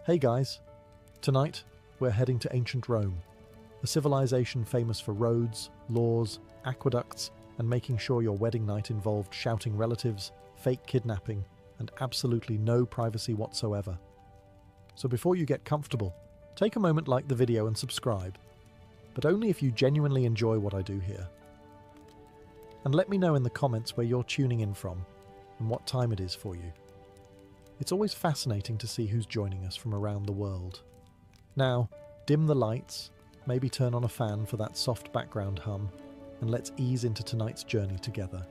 Hey guys, tonight we're heading to ancient Rome, a civilization famous for roads, laws, aqueducts, and making sure your wedding night involved shouting relatives, fake kidnapping, and absolutely no privacy whatsoever. So before you get comfortable, take a moment, like the video and subscribe, but only if you genuinely enjoy what I do here. And let me know in the comments where you're tuning in from and what time it is for you. It's always fascinating to see who's joining us from around the world. Now, dim the lights, maybe turn on a fan for that soft background hum, and let's ease into tonight's journey together.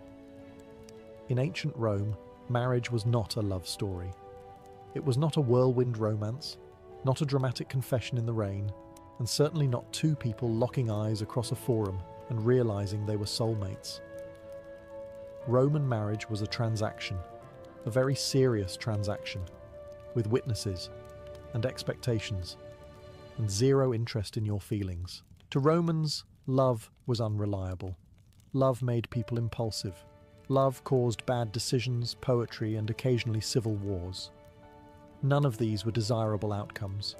In ancient Rome, marriage was not a love story. It was not a whirlwind romance, not a dramatic confession in the rain, and certainly not two people locking eyes across a forum and realizing they were soulmates. Roman marriage was a transaction, a very serious transaction, with witnesses and expectations, and zero interest in your feelings. To Romans, love was unreliable. Love made people impulsive. Love caused bad decisions, poetry, and occasionally civil wars. None of these were desirable outcomes.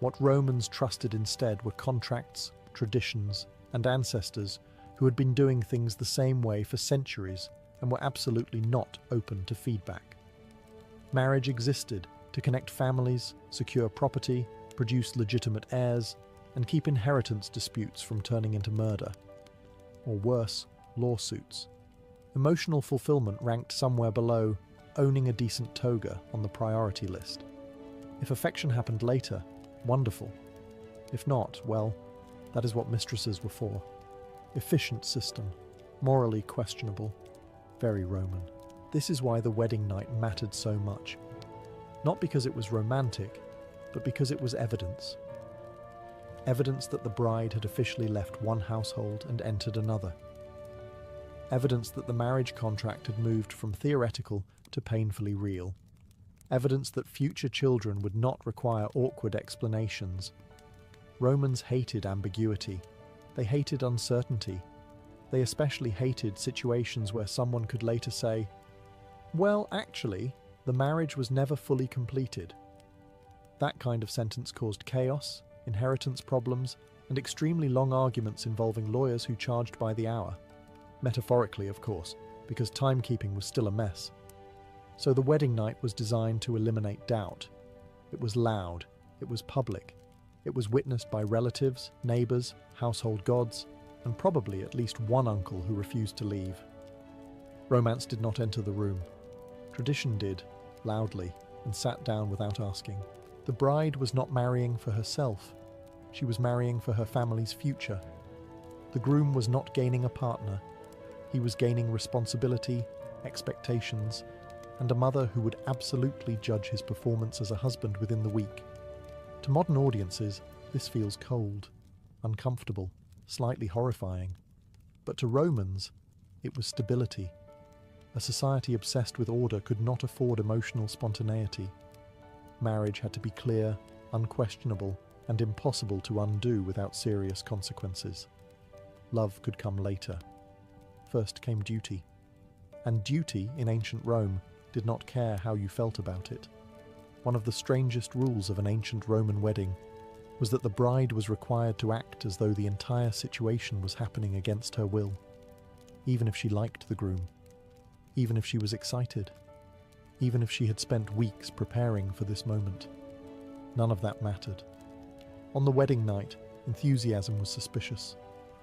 What Romans trusted instead were contracts, traditions, and ancestors who had been doing things the same way for centuries and were absolutely not open to feedback. Marriage existed to connect families, secure property, produce legitimate heirs, and keep inheritance disputes from turning into murder. Or worse, lawsuits. Emotional fulfillment ranked somewhere below owning a decent toga on the priority list. If affection happened later, wonderful. If not, well, that is what mistresses were for. Efficient system, morally questionable, very Roman. This is why the wedding night mattered so much. Not because it was romantic, but because it was evidence. Evidence that the bride had officially left one household and entered another. Evidence that the marriage contract had moved from theoretical to painfully real. Evidence that future children would not require awkward explanations. Romans hated ambiguity. They hated uncertainty. They especially hated situations where someone could later say, "Well, actually, the marriage was never fully completed." That kind of sentence caused chaos, inheritance problems, and extremely long arguments involving lawyers who charged by the hour. Metaphorically, of course, because timekeeping was still a mess. So the wedding night was designed to eliminate doubt. It was loud, it was public, it was witnessed by relatives, neighbours, household gods, and probably at least one uncle who refused to leave. Romance did not enter the room. Tradition did, loudly, and sat down without asking. The bride was not marrying for herself. She was marrying for her family's future. The groom was not gaining a partner. He was gaining responsibility, expectations, and a mother who would absolutely judge his performance as a husband within the week. To modern audiences, this feels cold, uncomfortable, slightly horrifying. But to Romans, it was stability. A society obsessed with order could not afford emotional spontaneity. Marriage had to be clear, unquestionable, and impossible to undo without serious consequences. Love could come later. First came duty. And duty, in ancient Rome, did not care how you felt about it. One of the strangest rules of an ancient Roman wedding was that the bride was required to act as though the entire situation was happening against her will, even if she liked the groom, even if she was excited, even if she had spent weeks preparing for this moment. None of that mattered. On the wedding night, enthusiasm was suspicious.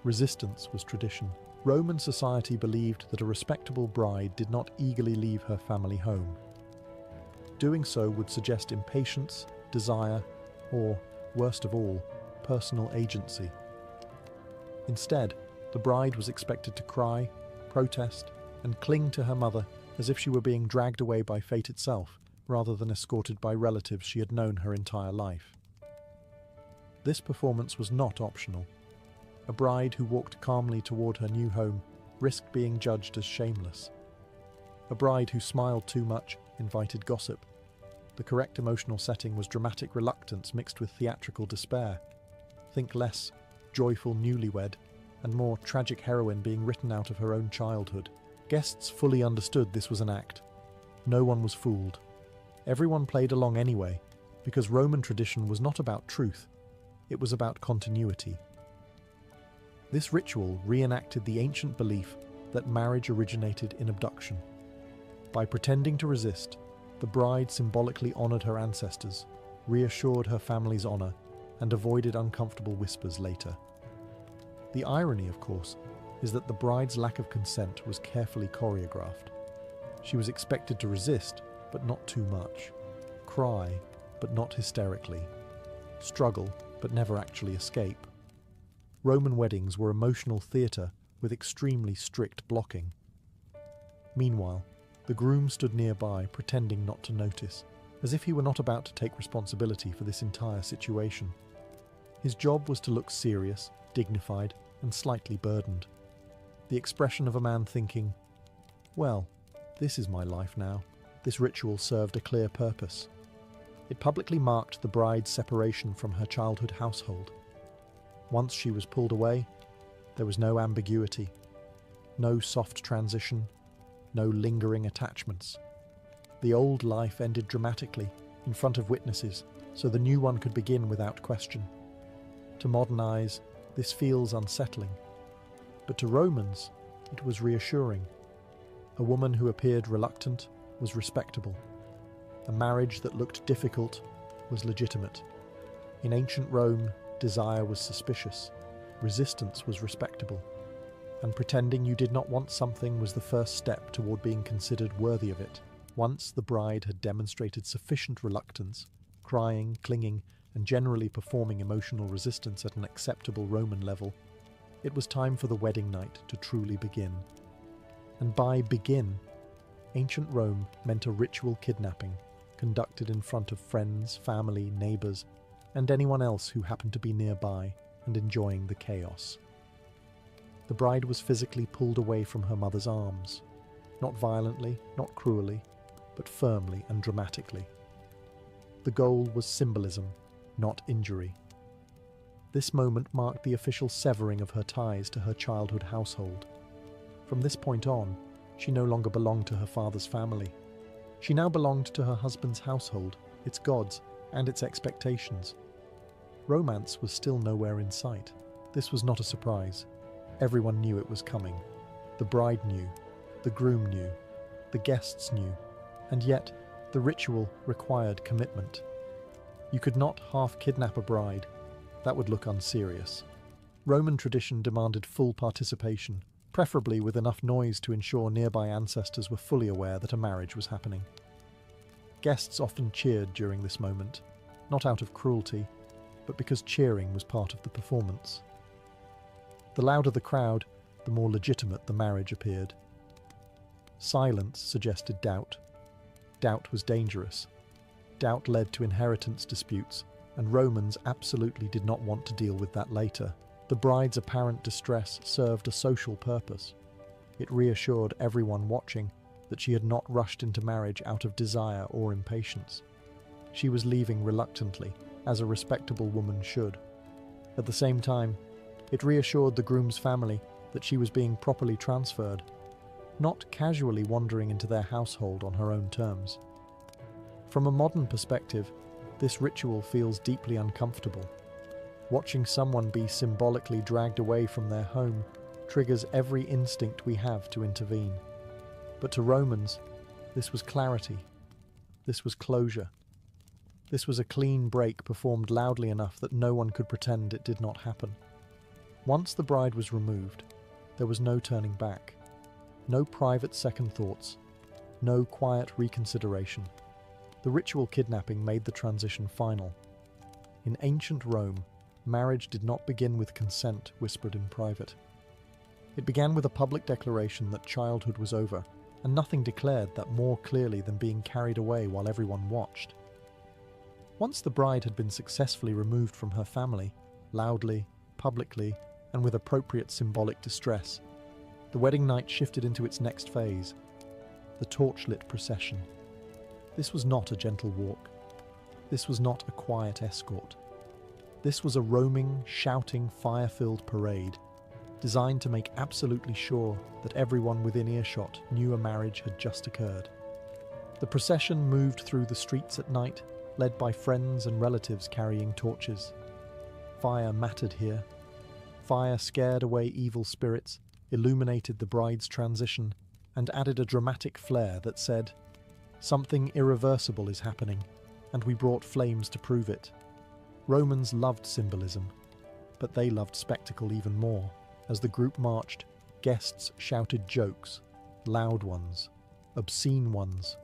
Resistance was tradition. Roman society believed that a respectable bride did not eagerly leave her family home. Doing so would suggest impatience, desire, or, worst of all, personal agency. Instead, the bride was expected to cry, protest, and cling to her mother as if she were being dragged away by fate itself, rather than escorted by relatives she had known her entire life. This performance was not optional. A bride who walked calmly toward her new home risked being judged as shameless. A bride who smiled too much invited gossip. The correct emotional setting was dramatic reluctance mixed with theatrical despair. Think less joyful newlywed and more tragic heroine being written out of her own childhood. Guests fully understood this was an act. No one was fooled. Everyone played along anyway, because Roman tradition was not about truth, it was about continuity. This ritual reenacted the ancient belief that marriage originated in abduction. By pretending to resist, the bride symbolically honored her ancestors, reassured her family's honor, and avoided uncomfortable whispers later. The irony, of course, is that the bride's lack of consent was carefully choreographed. She was expected to resist, but not too much. Cry, but not hysterically. Struggle, but never actually escape. Roman weddings were emotional theatre with extremely strict blocking. Meanwhile, the groom stood nearby, pretending not to notice, as if he were not about to take responsibility for this entire situation. His job was to look serious, dignified, and slightly burdened. The expression of a man thinking, "Well, this is my life now." This ritual served a clear purpose. It publicly marked the bride's separation from her childhood household. Once she was pulled away, there was no ambiguity, no soft transition, no lingering attachments. The old life ended dramatically, in front of witnesses, so the new one could begin without question. To modern eyes, this feels unsettling. But to Romans, it was reassuring. A woman who appeared reluctant was respectable. A marriage that looked difficult was legitimate. In ancient Rome, desire was suspicious, resistance was respectable, and pretending you did not want something was the first step toward being considered worthy of it. Once the bride had demonstrated sufficient reluctance, crying, clinging, and generally performing emotional resistance at an acceptable Roman level, it was time for the wedding night to truly begin. And by begin, ancient Rome meant a ritual kidnapping conducted in front of friends, family, neighbors, and anyone else who happened to be nearby and enjoying the chaos. The bride was physically pulled away from her mother's arms, not violently, not cruelly, but firmly and dramatically. The goal was symbolism, not injury. This moment marked the official severing of her ties to her childhood household. From this point on, she no longer belonged to her father's family. She now belonged to her husband's household, its gods, and its expectations. Romance was still nowhere in sight. This was not a surprise. Everyone knew it was coming. The bride knew, the groom knew, the guests knew, and yet the ritual required commitment. You could not half-kidnap a bride. That would look unserious. Roman tradition demanded full participation, preferably with enough noise to ensure nearby ancestors were fully aware that a marriage was happening. Guests often cheered during this moment, not out of cruelty, but because cheering was part of the performance. The louder the crowd, the more legitimate the marriage appeared. Silence suggested doubt. Doubt was dangerous. Doubt led to inheritance disputes, and Romans absolutely did not want to deal with that later. The bride's apparent distress served a social purpose. It reassured everyone watching that she had not rushed into marriage out of desire or impatience. She was leaving reluctantly, as a respectable woman should. At the same time, it reassured the groom's family that she was being properly transferred, not casually wandering into their household on her own terms. From a modern perspective, this ritual feels deeply uncomfortable. Watching someone be symbolically dragged away from their home triggers every instinct we have to intervene. But to Romans, this was clarity. This was closure. This was a clean break performed loudly enough that no one could pretend it did not happen. Once the bride was removed, there was no turning back. No private second thoughts. No quiet reconsideration. The ritual kidnapping made the transition final. In ancient Rome, marriage did not begin with consent whispered in private. It began with a public declaration that childhood was over, and nothing declared that more clearly than being carried away while everyone watched. Once the bride had been successfully removed from her family, loudly, publicly, and with appropriate symbolic distress, the wedding night shifted into its next phase, the torchlit procession. This was not a gentle walk. This was not a quiet escort. This was a roaming, shouting, fire-filled parade, designed to make absolutely sure that everyone within earshot knew a marriage had just occurred. The procession moved through the streets at night, led by friends and relatives carrying torches. Fire mattered here. Fire scared away evil spirits, illuminated the bride's transition, and added a dramatic flair that said, "Something irreversible is happening, and we brought flames to prove it." Romans loved symbolism, but they loved spectacle even more. As the group marched, guests shouted jokes, loud ones, obscene ones,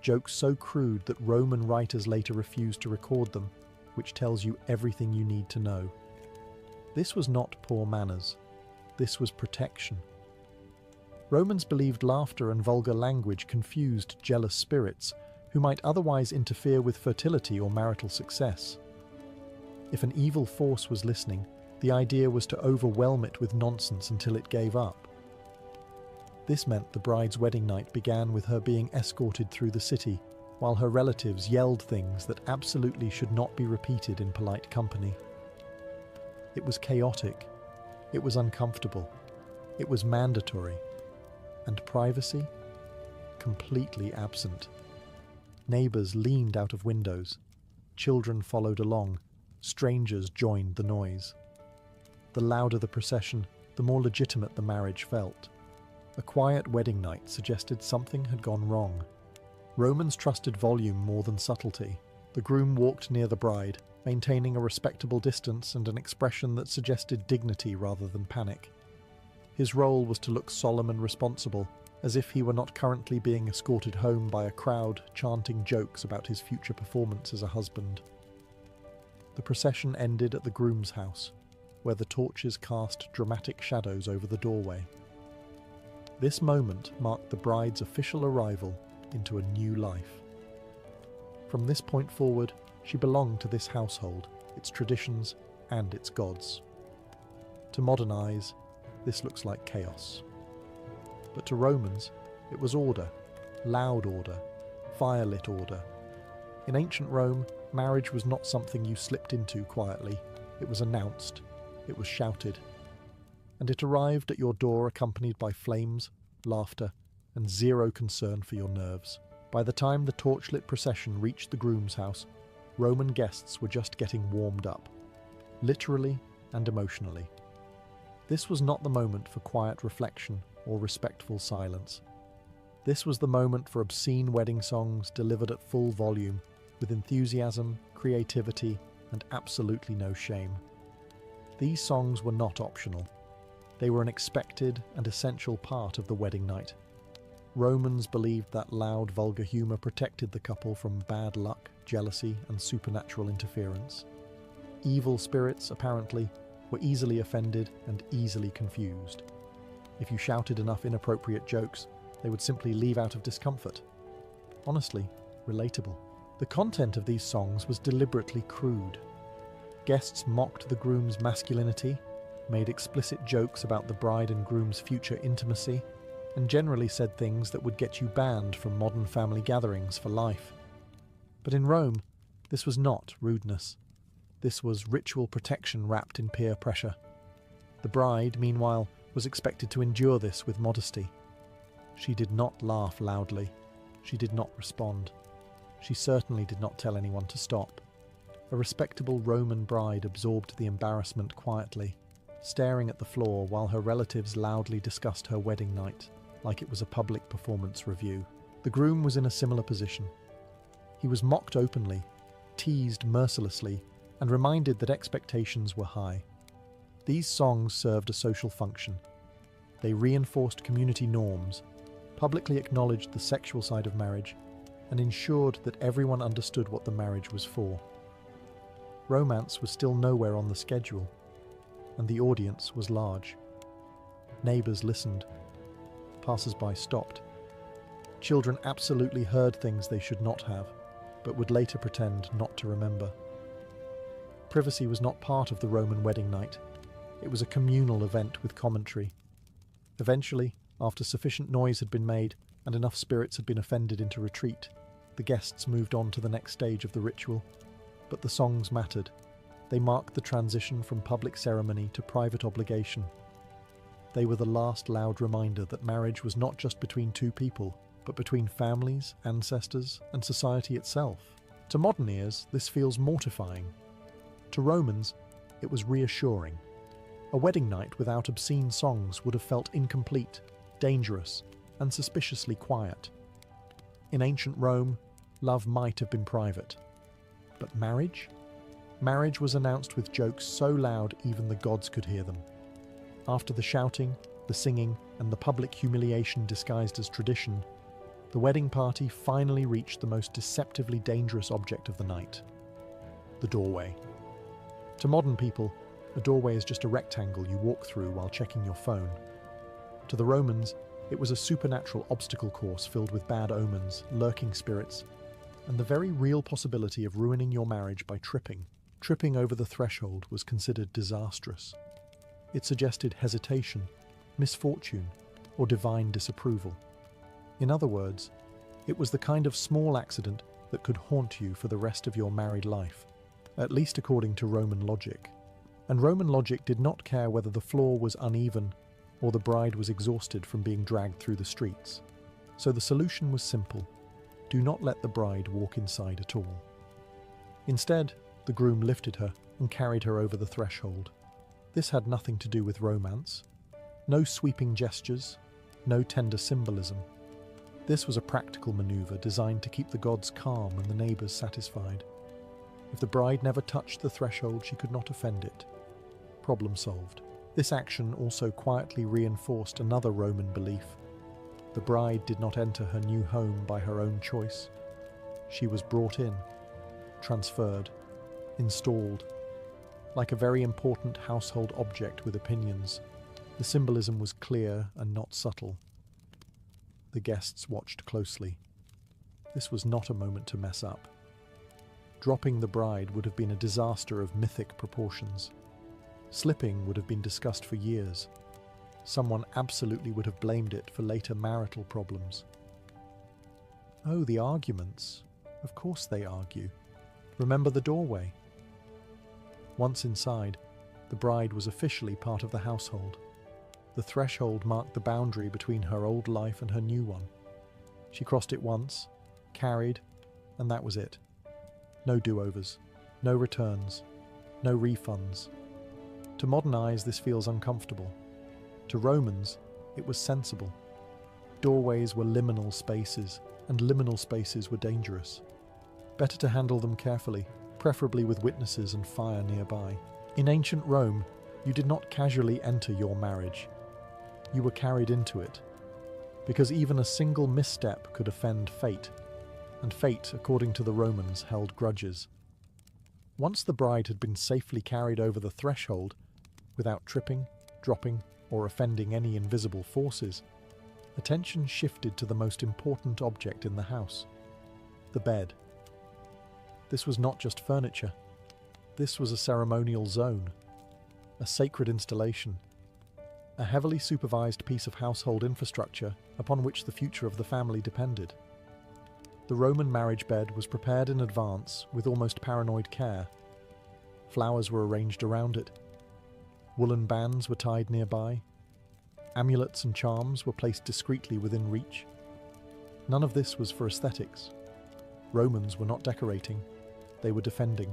jokes so crude that Roman writers later refused to record them, which tells you everything you need to know. This was not poor manners. This was protection. Romans believed laughter and vulgar language confused jealous spirits who might otherwise interfere with fertility or marital success. If an evil force was listening, the idea was to overwhelm it with nonsense until it gave up. This meant the bride's wedding night began with her being escorted through the city, while her relatives yelled things that absolutely should not be repeated in polite company. It was chaotic, it was uncomfortable, it was mandatory, and privacy? Completely absent. Neighbours leaned out of windows, children followed along, strangers joined the noise. The louder the procession, the more legitimate the marriage felt. A quiet wedding night suggested something had gone wrong. Romans trusted volume more than subtlety. The groom walked near the bride, maintaining a respectable distance and an expression that suggested dignity rather than panic. His role was to look solemn and responsible, as if he were not currently being escorted home by a crowd chanting jokes about his future performance as a husband. The procession ended at the groom's house, where the torches cast dramatic shadows over the doorway. This moment marked the bride's official arrival into a new life. From this point forward, she belonged to this household, its traditions, and its gods. To modern eyes, this looks like chaos. But to Romans, it was order, loud order, firelit order. In ancient Rome, marriage was not something you slipped into quietly. It was announced, it was shouted. And it arrived at your door accompanied by flames, laughter, and zero concern for your nerves. By the time the torchlit procession reached the groom's house, Roman guests were just getting warmed up, literally and emotionally. This was not the moment for quiet reflection or respectful silence. This was the moment for obscene wedding songs delivered at full volume, with enthusiasm, creativity, and absolutely no shame. These songs were not optional. They were an expected and essential part of the wedding night. Romans believed that loud, vulgar humour protected the couple from bad luck, jealousy, and supernatural interference. Evil spirits, apparently, were easily offended and easily confused. If you shouted enough inappropriate jokes, they would simply leave out of discomfort. Honestly, relatable. The content of these songs was deliberately crude. Guests mocked the groom's masculinity, made explicit jokes about the bride and groom's future intimacy, and generally said things that would get you banned from modern family gatherings for life. But in Rome, this was not rudeness. This was ritual protection wrapped in peer pressure. The bride, meanwhile, was expected to endure this with modesty. She did not laugh loudly. She did not respond. She certainly did not tell anyone to stop. A respectable Roman bride absorbed the embarrassment quietly, staring at the floor while her relatives loudly discussed her wedding night, like it was a public performance review. The groom was in a similar position. He was mocked openly, teased mercilessly, and reminded that expectations were high. These songs served a social function. They reinforced community norms, publicly acknowledged the sexual side of marriage, and ensured that everyone understood what the marriage was for. Romance was still nowhere on the schedule, and the audience was large. Neighbours listened. Passers-by stopped. Children absolutely heard things they should not have, but would later pretend not to remember. Privacy was not part of the Roman wedding night. It was a communal event with commentary. Eventually, after sufficient noise had been made and enough spirits had been offended into retreat, the guests moved on to the next stage of the ritual. But the songs mattered. They marked the transition from public ceremony to private obligation. They were the last loud reminder that marriage was not just between two people, but between families, ancestors, and society itself. To modern ears, this feels mortifying. To Romans, it was reassuring. A wedding night without obscene songs would have felt incomplete, dangerous, and suspiciously quiet. In ancient Rome, love might have been private. But marriage? Marriage was announced with jokes so loud even the gods could hear them. After the shouting, the singing, and the public humiliation disguised as tradition, the wedding party finally reached the most deceptively dangerous object of the night: the doorway. To modern people, a doorway is just a rectangle you walk through while checking your phone. To the Romans, it was a supernatural obstacle course filled with bad omens, lurking spirits, and the very real possibility of ruining your marriage by tripping. Tripping over the threshold was considered disastrous. It suggested hesitation, misfortune, or divine disapproval. In other words, it was the kind of small accident that could haunt you for the rest of your married life, at least according to Roman logic. And Roman logic did not care whether the floor was uneven or the bride was exhausted from being dragged through the streets. So the solution was simple: do not let the bride walk inside at all. Instead, the groom lifted her and carried her over the threshold. This had nothing to do with romance. No sweeping gestures, no tender symbolism. This was a practical maneuver designed to keep the gods calm and the neighbours satisfied. If the bride never touched the threshold, she could not offend it. Problem solved. This action also quietly reinforced another Roman belief. The bride did not enter her new home by her own choice. She was brought in, transferred, installed. Like a very important household object with opinions, the symbolism was clear and not subtle. The guests watched closely. This was not a moment to mess up. Dropping the bride would have been a disaster of mythic proportions. Slipping would have been discussed for years. Someone absolutely would have blamed it for later marital problems. Oh, the arguments. Of course they argue. Remember the doorway. Once inside, the bride was officially part of the household. The threshold marked the boundary between her old life and her new one. She crossed it once, carried, and that was it. No do-overs, no returns, no refunds. To modern eyes, this feels uncomfortable. To Romans, it was sensible. Doorways were liminal spaces, and liminal spaces were dangerous. Better to handle them carefully, preferably with witnesses and fire nearby. In ancient Rome, you did not casually enter your marriage. You were carried into it, because even a single misstep could offend fate, and fate, according to the Romans, held grudges. Once the bride had been safely carried over the threshold, without tripping, dropping, or offending any invisible forces, attention shifted to the most important object in the house: the bed. This was not just furniture. This was a ceremonial zone, a sacred installation, a heavily supervised piece of household infrastructure upon which the future of the family depended. The Roman marriage bed was prepared in advance with almost paranoid care. Flowers were arranged around it. Woolen bands were tied nearby. Amulets and charms were placed discreetly within reach. None of this was for aesthetics. Romans were not decorating, they were defending.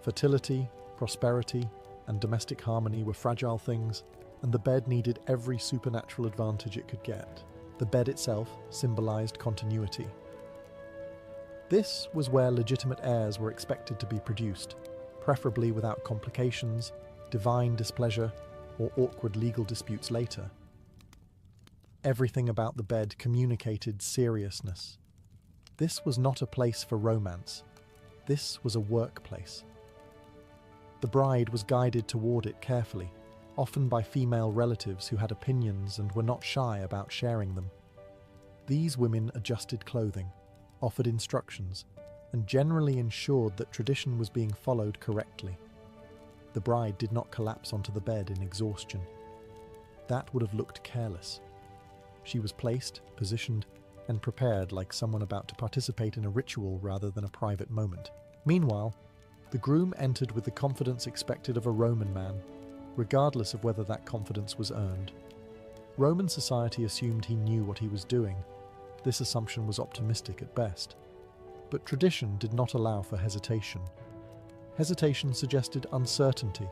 Fertility, prosperity, and domestic harmony were fragile things, and the bed needed every supernatural advantage it could get. The bed itself symbolized continuity. This was where legitimate heirs were expected to be produced, preferably without complications, divine displeasure, or awkward legal disputes later. Everything about the bed communicated seriousness. This was not a place for romance. This was a workplace. The bride was guided toward it carefully, often by female relatives who had opinions and were not shy about sharing them. These women adjusted clothing, offered instructions, and generally ensured that tradition was being followed correctly. The bride did not collapse onto the bed in exhaustion. That would have looked careless. She was placed, positioned, and prepared like someone about to participate in a ritual rather than a private moment. Meanwhile, the groom entered with the confidence expected of a Roman man, regardless of whether that confidence was earned. Roman society assumed he knew what he was doing. This assumption was optimistic at best. But tradition did not allow for hesitation. Hesitation suggested uncertainty.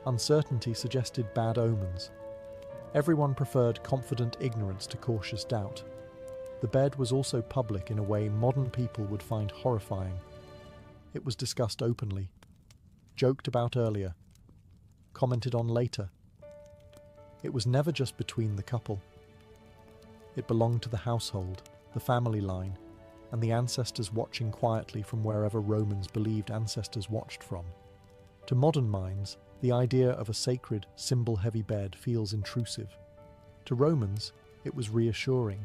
Uncertainty suggested bad omens. Everyone preferred confident ignorance to cautious doubt. The bed was also public in a way modern people would find horrifying. It was discussed openly, joked about earlier, commented on later. It was never just between the couple. It belonged to the household, the family line, and the ancestors watching quietly from wherever Romans believed ancestors watched from. To modern minds, the idea of a sacred, symbol-heavy bed feels intrusive. To Romans, it was reassuring.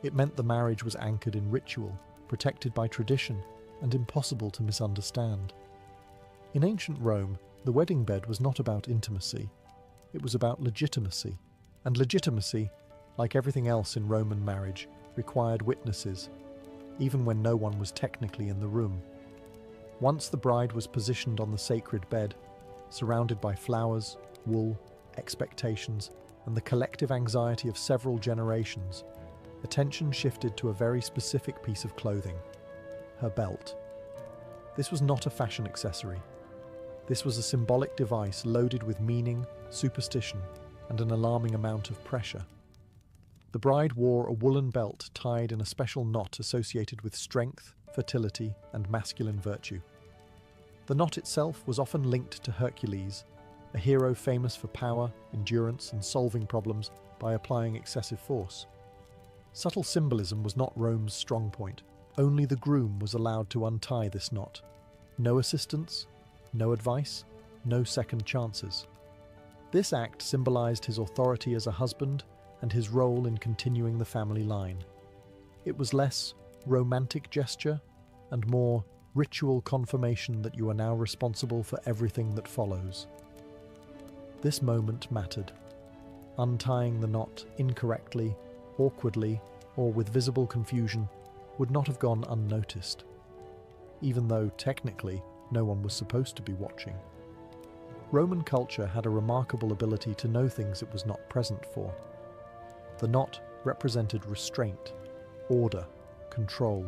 It meant the marriage was anchored in ritual, protected by tradition, and impossible to misunderstand. In ancient Rome, the wedding bed was not about intimacy. It was about legitimacy. And legitimacy, like everything else in Roman marriage, required witnesses, even when no one was technically in the room. Once the bride was positioned on the sacred bed, surrounded by flowers, wool, expectations, and the collective anxiety of several generations, attention shifted to a very specific piece of clothing: her belt. This was not a fashion accessory. This was a symbolic device loaded with meaning, superstition, and an alarming amount of pressure. The bride wore a woolen belt tied in a special knot associated with strength, fertility, and masculine virtue. The knot itself was often linked to Hercules, a hero famous for power, endurance, and solving problems by applying excessive force. Subtle symbolism was not Rome's strong point. Only the groom was allowed to untie this knot. No assistance, no advice, no second chances. This act symbolized his authority as a husband and his role in continuing the family line. It was less romantic gesture and more ritual confirmation that you are now responsible for everything that follows. This moment mattered. Untying the knot incorrectly, awkwardly, or with visible confusion would not have gone unnoticed, even though technically no one was supposed to be watching. Roman culture had a remarkable ability to know things it was not present for. The knot represented restraint, order, control.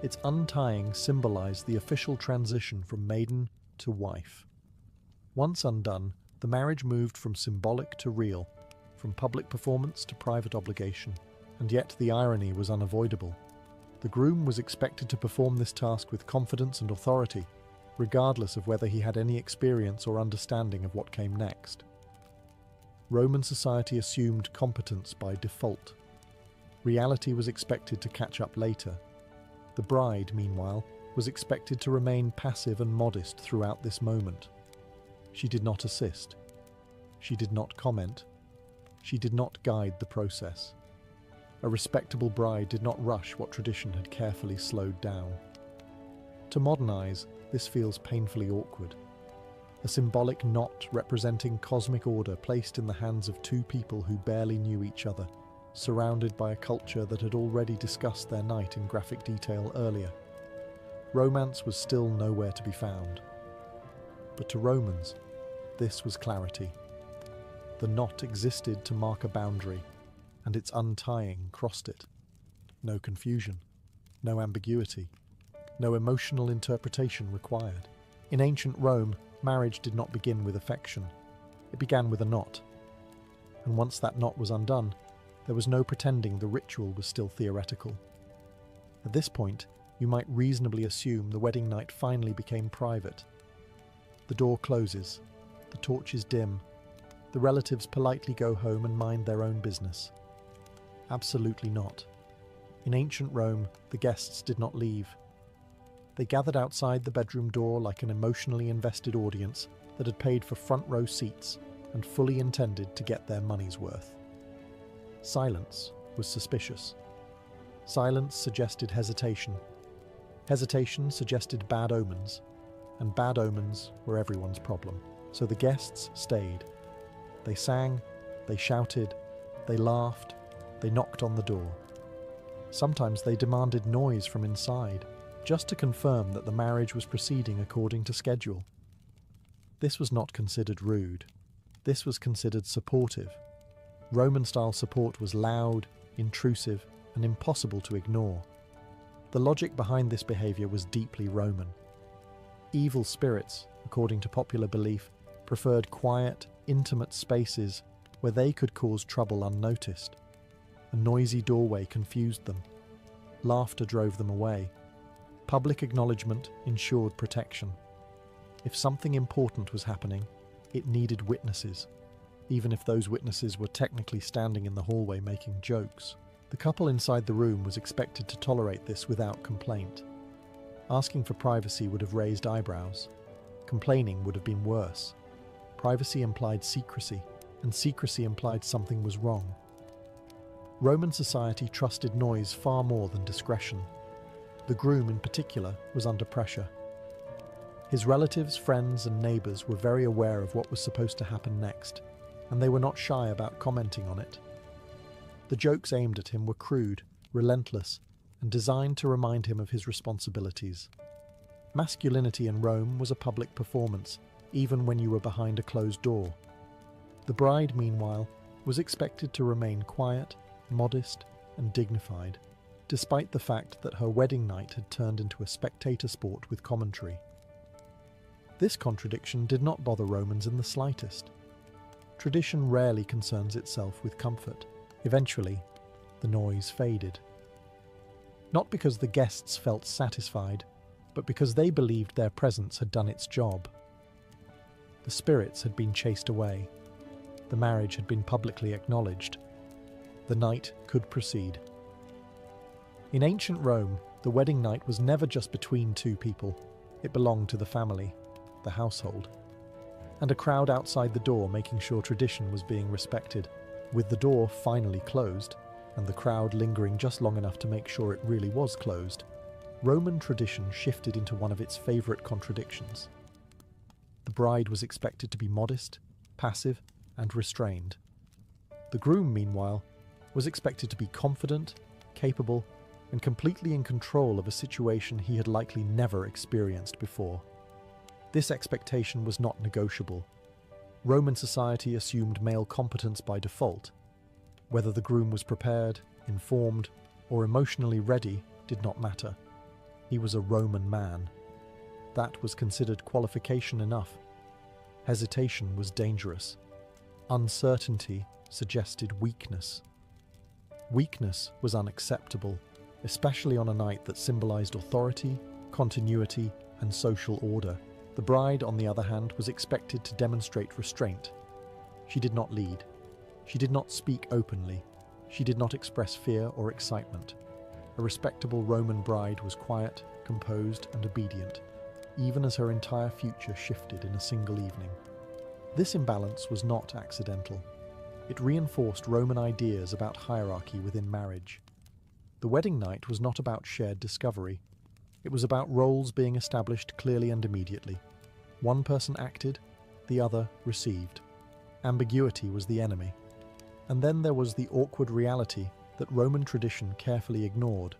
Its untying symbolized the official transition from maiden to wife. Once undone, the marriage moved from symbolic to real, from public performance to private obligation. And yet the irony was unavoidable. The groom was expected to perform this task with confidence and authority, regardless of whether he had any experience or understanding of what came next. Roman society assumed competence by default. Reality was expected to catch up later. The bride, meanwhile, was expected to remain passive and modest throughout this moment. She did not assist. She did not comment. She did not guide the process. A respectable bride did not rush what tradition had carefully slowed down. To modern eyes, this feels painfully awkward. A symbolic knot representing cosmic order placed in the hands of two people who barely knew each other, surrounded by a culture that had already discussed their night in graphic detail earlier. Romance was still nowhere to be found. But to Romans, this was clarity. The knot existed to mark a boundary, and its untying crossed it. No confusion, no ambiguity, no emotional interpretation required. In ancient Rome, marriage did not begin with affection. It began with a knot. And once that knot was undone, there was no pretending the ritual was still theoretical. At this point, you might reasonably assume the wedding night finally became private. The door closes, the torches dim, the relatives politely go home and mind their own business. Absolutely not. In ancient Rome, the guests did not leave. They gathered outside the bedroom door like an emotionally invested audience that had paid for front row seats and fully intended to get their money's worth. Silence was suspicious. Silence suggested hesitation. Hesitation suggested bad omens, and bad omens were everyone's problem. So the guests stayed. They sang, they shouted, they laughed, they knocked on the door. Sometimes they demanded noise from inside, just to confirm that the marriage was proceeding according to schedule. This was not considered rude. This was considered supportive. Roman-style support was loud, intrusive, and impossible to ignore. The logic behind this behavior was deeply Roman. Evil spirits, according to popular belief, preferred quiet, intimate spaces where they could cause trouble unnoticed. A noisy doorway confused them. Laughter drove them away. Public acknowledgement ensured protection. If something important was happening, it needed witnesses, even if those witnesses were technically standing in the hallway making jokes. The couple inside the room was expected to tolerate this without complaint. Asking for privacy would have raised eyebrows. Complaining would have been worse. Privacy implied secrecy, and secrecy implied something was wrong. Roman society trusted noise far more than discretion. The groom, in particular, was under pressure. His relatives, friends, and neighbours were very aware of what was supposed to happen next, and they were not shy about commenting on it. The jokes aimed at him were crude, relentless, and designed to remind him of his responsibilities. Masculinity in Rome was a public performance, even when you were behind a closed door. The bride, meanwhile, was expected to remain quiet, modest, and dignified, despite the fact that her wedding night had turned into a spectator sport with commentary. This contradiction did not bother Romans in the slightest. Tradition rarely concerns itself with comfort. Eventually, the noise faded. Not because the guests felt satisfied, but because they believed their presence had done its job. The spirits had been chased away. The marriage had been publicly acknowledged. The night could proceed. In ancient Rome, the wedding night was never just between two people. It belonged to the family, the household, and a crowd outside the door making sure tradition was being respected. With the door finally closed, and the crowd lingering just long enough to make sure it really was closed, Roman tradition shifted into one of its favourite contradictions. The bride was expected to be modest, passive, and restrained. The groom, meanwhile, was expected to be confident, capable, and completely in control of a situation he had likely never experienced before. This expectation was not negotiable. Roman society assumed male competence by default. Whether the groom was prepared, informed, or emotionally ready did not matter. He was a Roman man. That was considered qualification enough. Hesitation was dangerous. Uncertainty suggested weakness. Weakness was unacceptable, especially on a night that symbolized authority, continuity, and social order. The bride, on the other hand, was expected to demonstrate restraint. She did not lead. She did not speak openly. She did not express fear or excitement. A respectable Roman bride was quiet, composed, and obedient, even as her entire future shifted in a single evening. This imbalance was not accidental. It reinforced Roman ideas about hierarchy within marriage. The wedding night was not about shared discovery. It was about roles being established clearly and immediately. One person acted, the other received. Ambiguity was the enemy. And then there was the awkward reality that Roman tradition carefully ignored.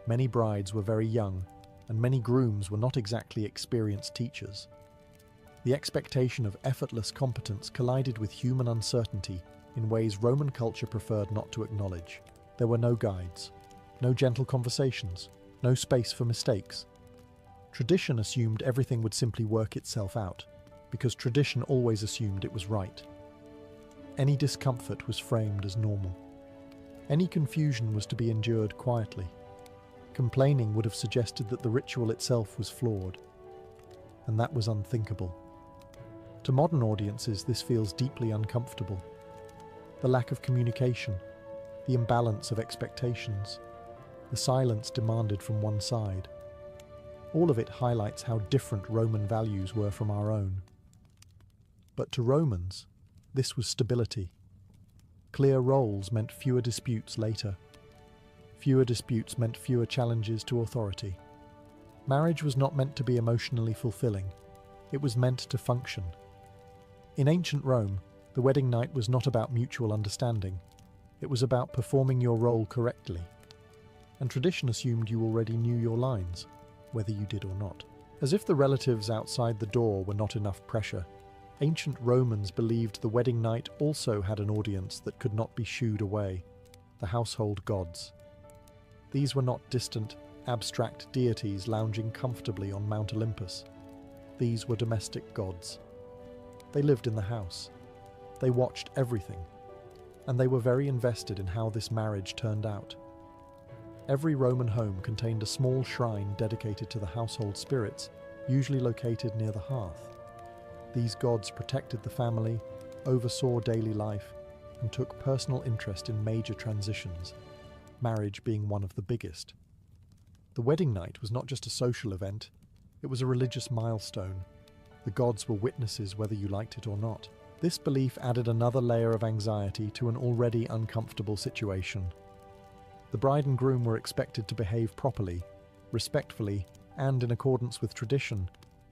Many brides were very young, and many grooms were not exactly experienced teachers. The expectation of effortless competence collided with human uncertainty in ways Roman culture preferred not to acknowledge. There were no guides, no gentle conversations, no space for mistakes. Tradition assumed everything would simply work itself out, because tradition always assumed it was right. Any discomfort was framed as normal. Any confusion was to be endured quietly. Complaining would have suggested that the ritual itself was flawed, and that was unthinkable. To modern audiences, this feels deeply uncomfortable. The lack of communication, the imbalance of expectations, the silence demanded from one side. All of it highlights how different Roman values were from our own. But to Romans, this was stability. Clear roles meant fewer disputes later. Fewer disputes meant fewer challenges to authority. Marriage was not meant to be emotionally fulfilling. It was meant to function. In ancient Rome, the wedding night was not about mutual understanding. It was about performing your role correctly. And tradition assumed you already knew your lines, whether you did or not. As if the relatives outside the door were not enough pressure, ancient Romans believed the wedding night also had an audience that could not be shooed away, the household gods. These were not distant, abstract deities lounging comfortably on Mount Olympus. These were domestic gods. They lived in the house. They watched everything, and they were very invested in how this marriage turned out. Every Roman home contained a small shrine dedicated to the household spirits, usually located near the hearth. These gods protected the family, oversaw daily life, and took personal interest in major transitions, marriage being one of the biggest. The wedding night was not just a social event, it was a religious milestone. The gods were witnesses whether you liked it or not. This belief added another layer of anxiety to an already uncomfortable situation. The bride and groom were expected to behave properly, respectfully, and in accordance with tradition,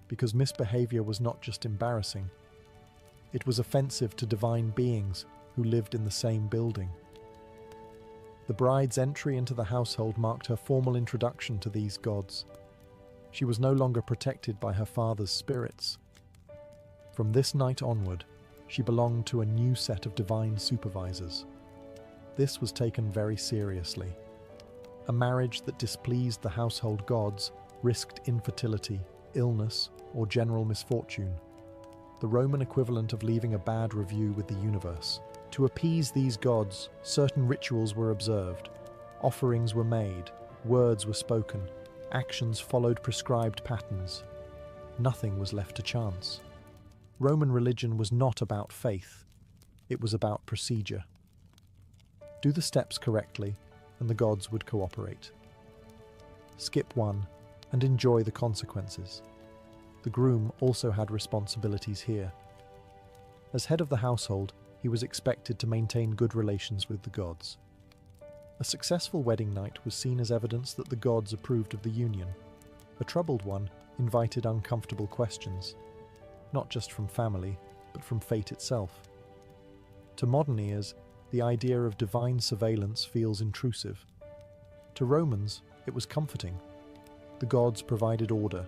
because misbehavior was not just embarrassing. It was offensive to divine beings who lived in the same building. The bride's entry into the household marked her formal introduction to these gods. She was no longer protected by her father's spirits. From this night onward, she belonged to a new set of divine supervisors. This was taken very seriously. A marriage that displeased the household gods risked infertility, illness, or general misfortune, the Roman equivalent of leaving a bad review with the universe. To appease these gods, certain rituals were observed, offerings were made, words were spoken, actions followed prescribed patterns. Nothing was left to chance. Roman religion was not about faith, it was about procedure. Do the steps correctly, and the gods would cooperate. Skip one, and enjoy the consequences. The groom also had responsibilities here. As head of the household, he was expected to maintain good relations with the gods. A successful wedding night was seen as evidence that the gods approved of the union. A troubled one invited uncomfortable questions, not just from family, but from fate itself. To modern ears, the idea of divine surveillance feels intrusive. To Romans, it was comforting. The gods provided order.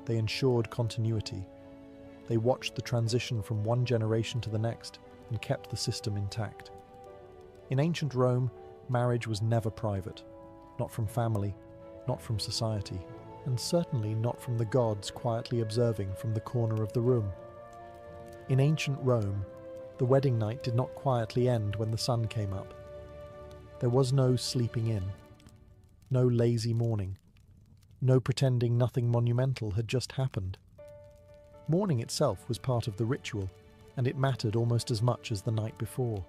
They ensured continuity. They watched the transition from one generation to the next and kept the system intact. In ancient Rome, marriage was never private, not from family, not from society, and certainly not from the gods quietly observing from the corner of the room. In ancient Rome, the wedding night did not quietly end when the sun came up. There was no sleeping in, no lazy morning, no pretending nothing monumental had just happened. Mourning itself was part of the ritual, and it mattered almost as much as the night before.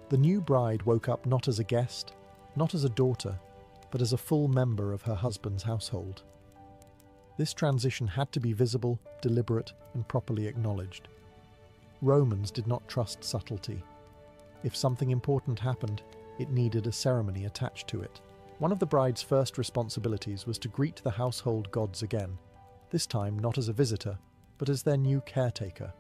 The new bride woke up not as a guest, not as a daughter, but as a full member of her husband's household. This transition had to be visible, deliberate, and properly acknowledged. Romans did not trust subtlety. If something important happened, it needed a ceremony attached to it. One of the bride's first responsibilities was to greet the household gods again, this time not as a visitor, but as their new caretaker.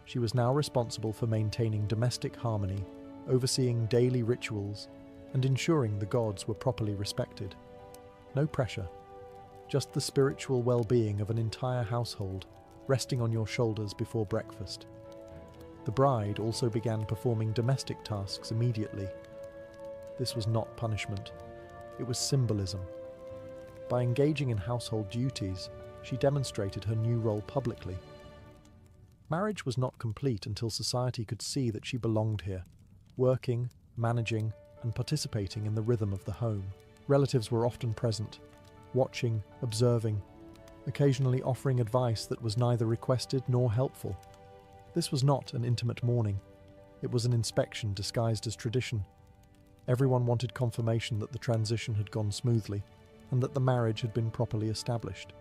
She was now responsible for maintaining domestic harmony, overseeing daily rituals, and ensuring the gods were properly respected. No pressure, just the spiritual well-being of an entire household resting on your shoulders before breakfast. The bride also began performing domestic tasks immediately. This was not punishment, it was symbolism. By engaging in household duties, she demonstrated her new role publicly. Marriage was not complete until society could see that she belonged here, working, managing, and participating in the rhythm of the home. Relatives were often present, watching, observing, occasionally offering advice that was neither requested nor helpful. This was not an intimate mourning. It was an inspection disguised as tradition. Everyone wanted confirmation that the transition had gone smoothly, and that the marriage had been properly established.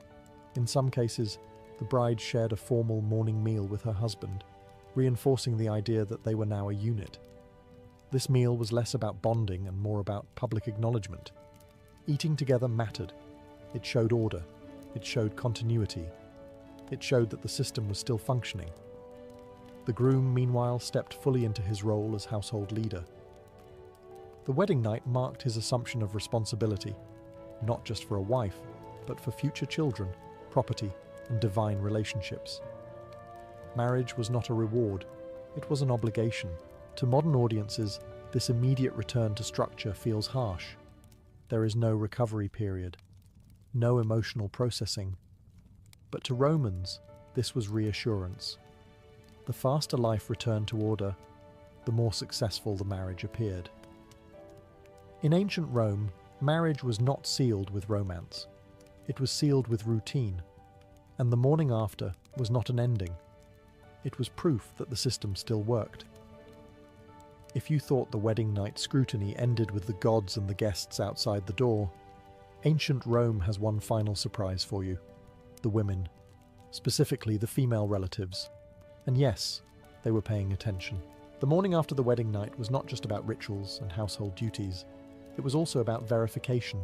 In some cases, the bride shared a formal morning meal with her husband, reinforcing the idea that they were now a unit. This meal was less about bonding and more about public acknowledgement. Eating together mattered. It showed order. It showed continuity. It showed that the system was still functioning. The groom, meanwhile, stepped fully into his role as household leader. The wedding night marked his assumption of responsibility, not just for a wife, but for future children, property, and divine relationships. Marriage was not a reward, it was an obligation. To modern audiences, this immediate return to structure feels harsh. There is no recovery period, no emotional processing. But to Romans, this was reassurance. The faster life returned to order, the more successful the marriage appeared. In ancient Rome, marriage was not sealed with romance. It was sealed with routine, and the morning after was not an ending. It was proof that the system still worked. If you thought the wedding night scrutiny ended with the gods and the guests outside the door, ancient Rome has one final surprise for you: the women, specifically the female relatives. And yes, they were paying attention. The morning after the wedding night was not just about rituals and household duties, it was also about verification.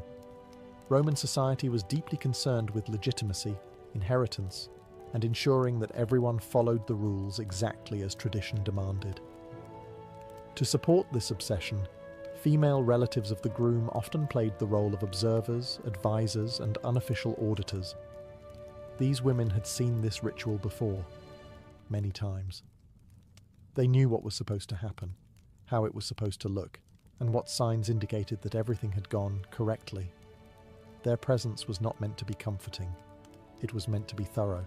Roman society was deeply concerned with legitimacy, inheritance, and ensuring that everyone followed the rules exactly as tradition demanded. To support this obsession, female relatives of the groom often played the role of observers, advisors, and unofficial auditors. These women had seen this ritual before, many times. They knew what was supposed to happen, how it was supposed to look, and what signs indicated that everything had gone correctly. Their presence was not meant to be comforting. It was meant to be thorough.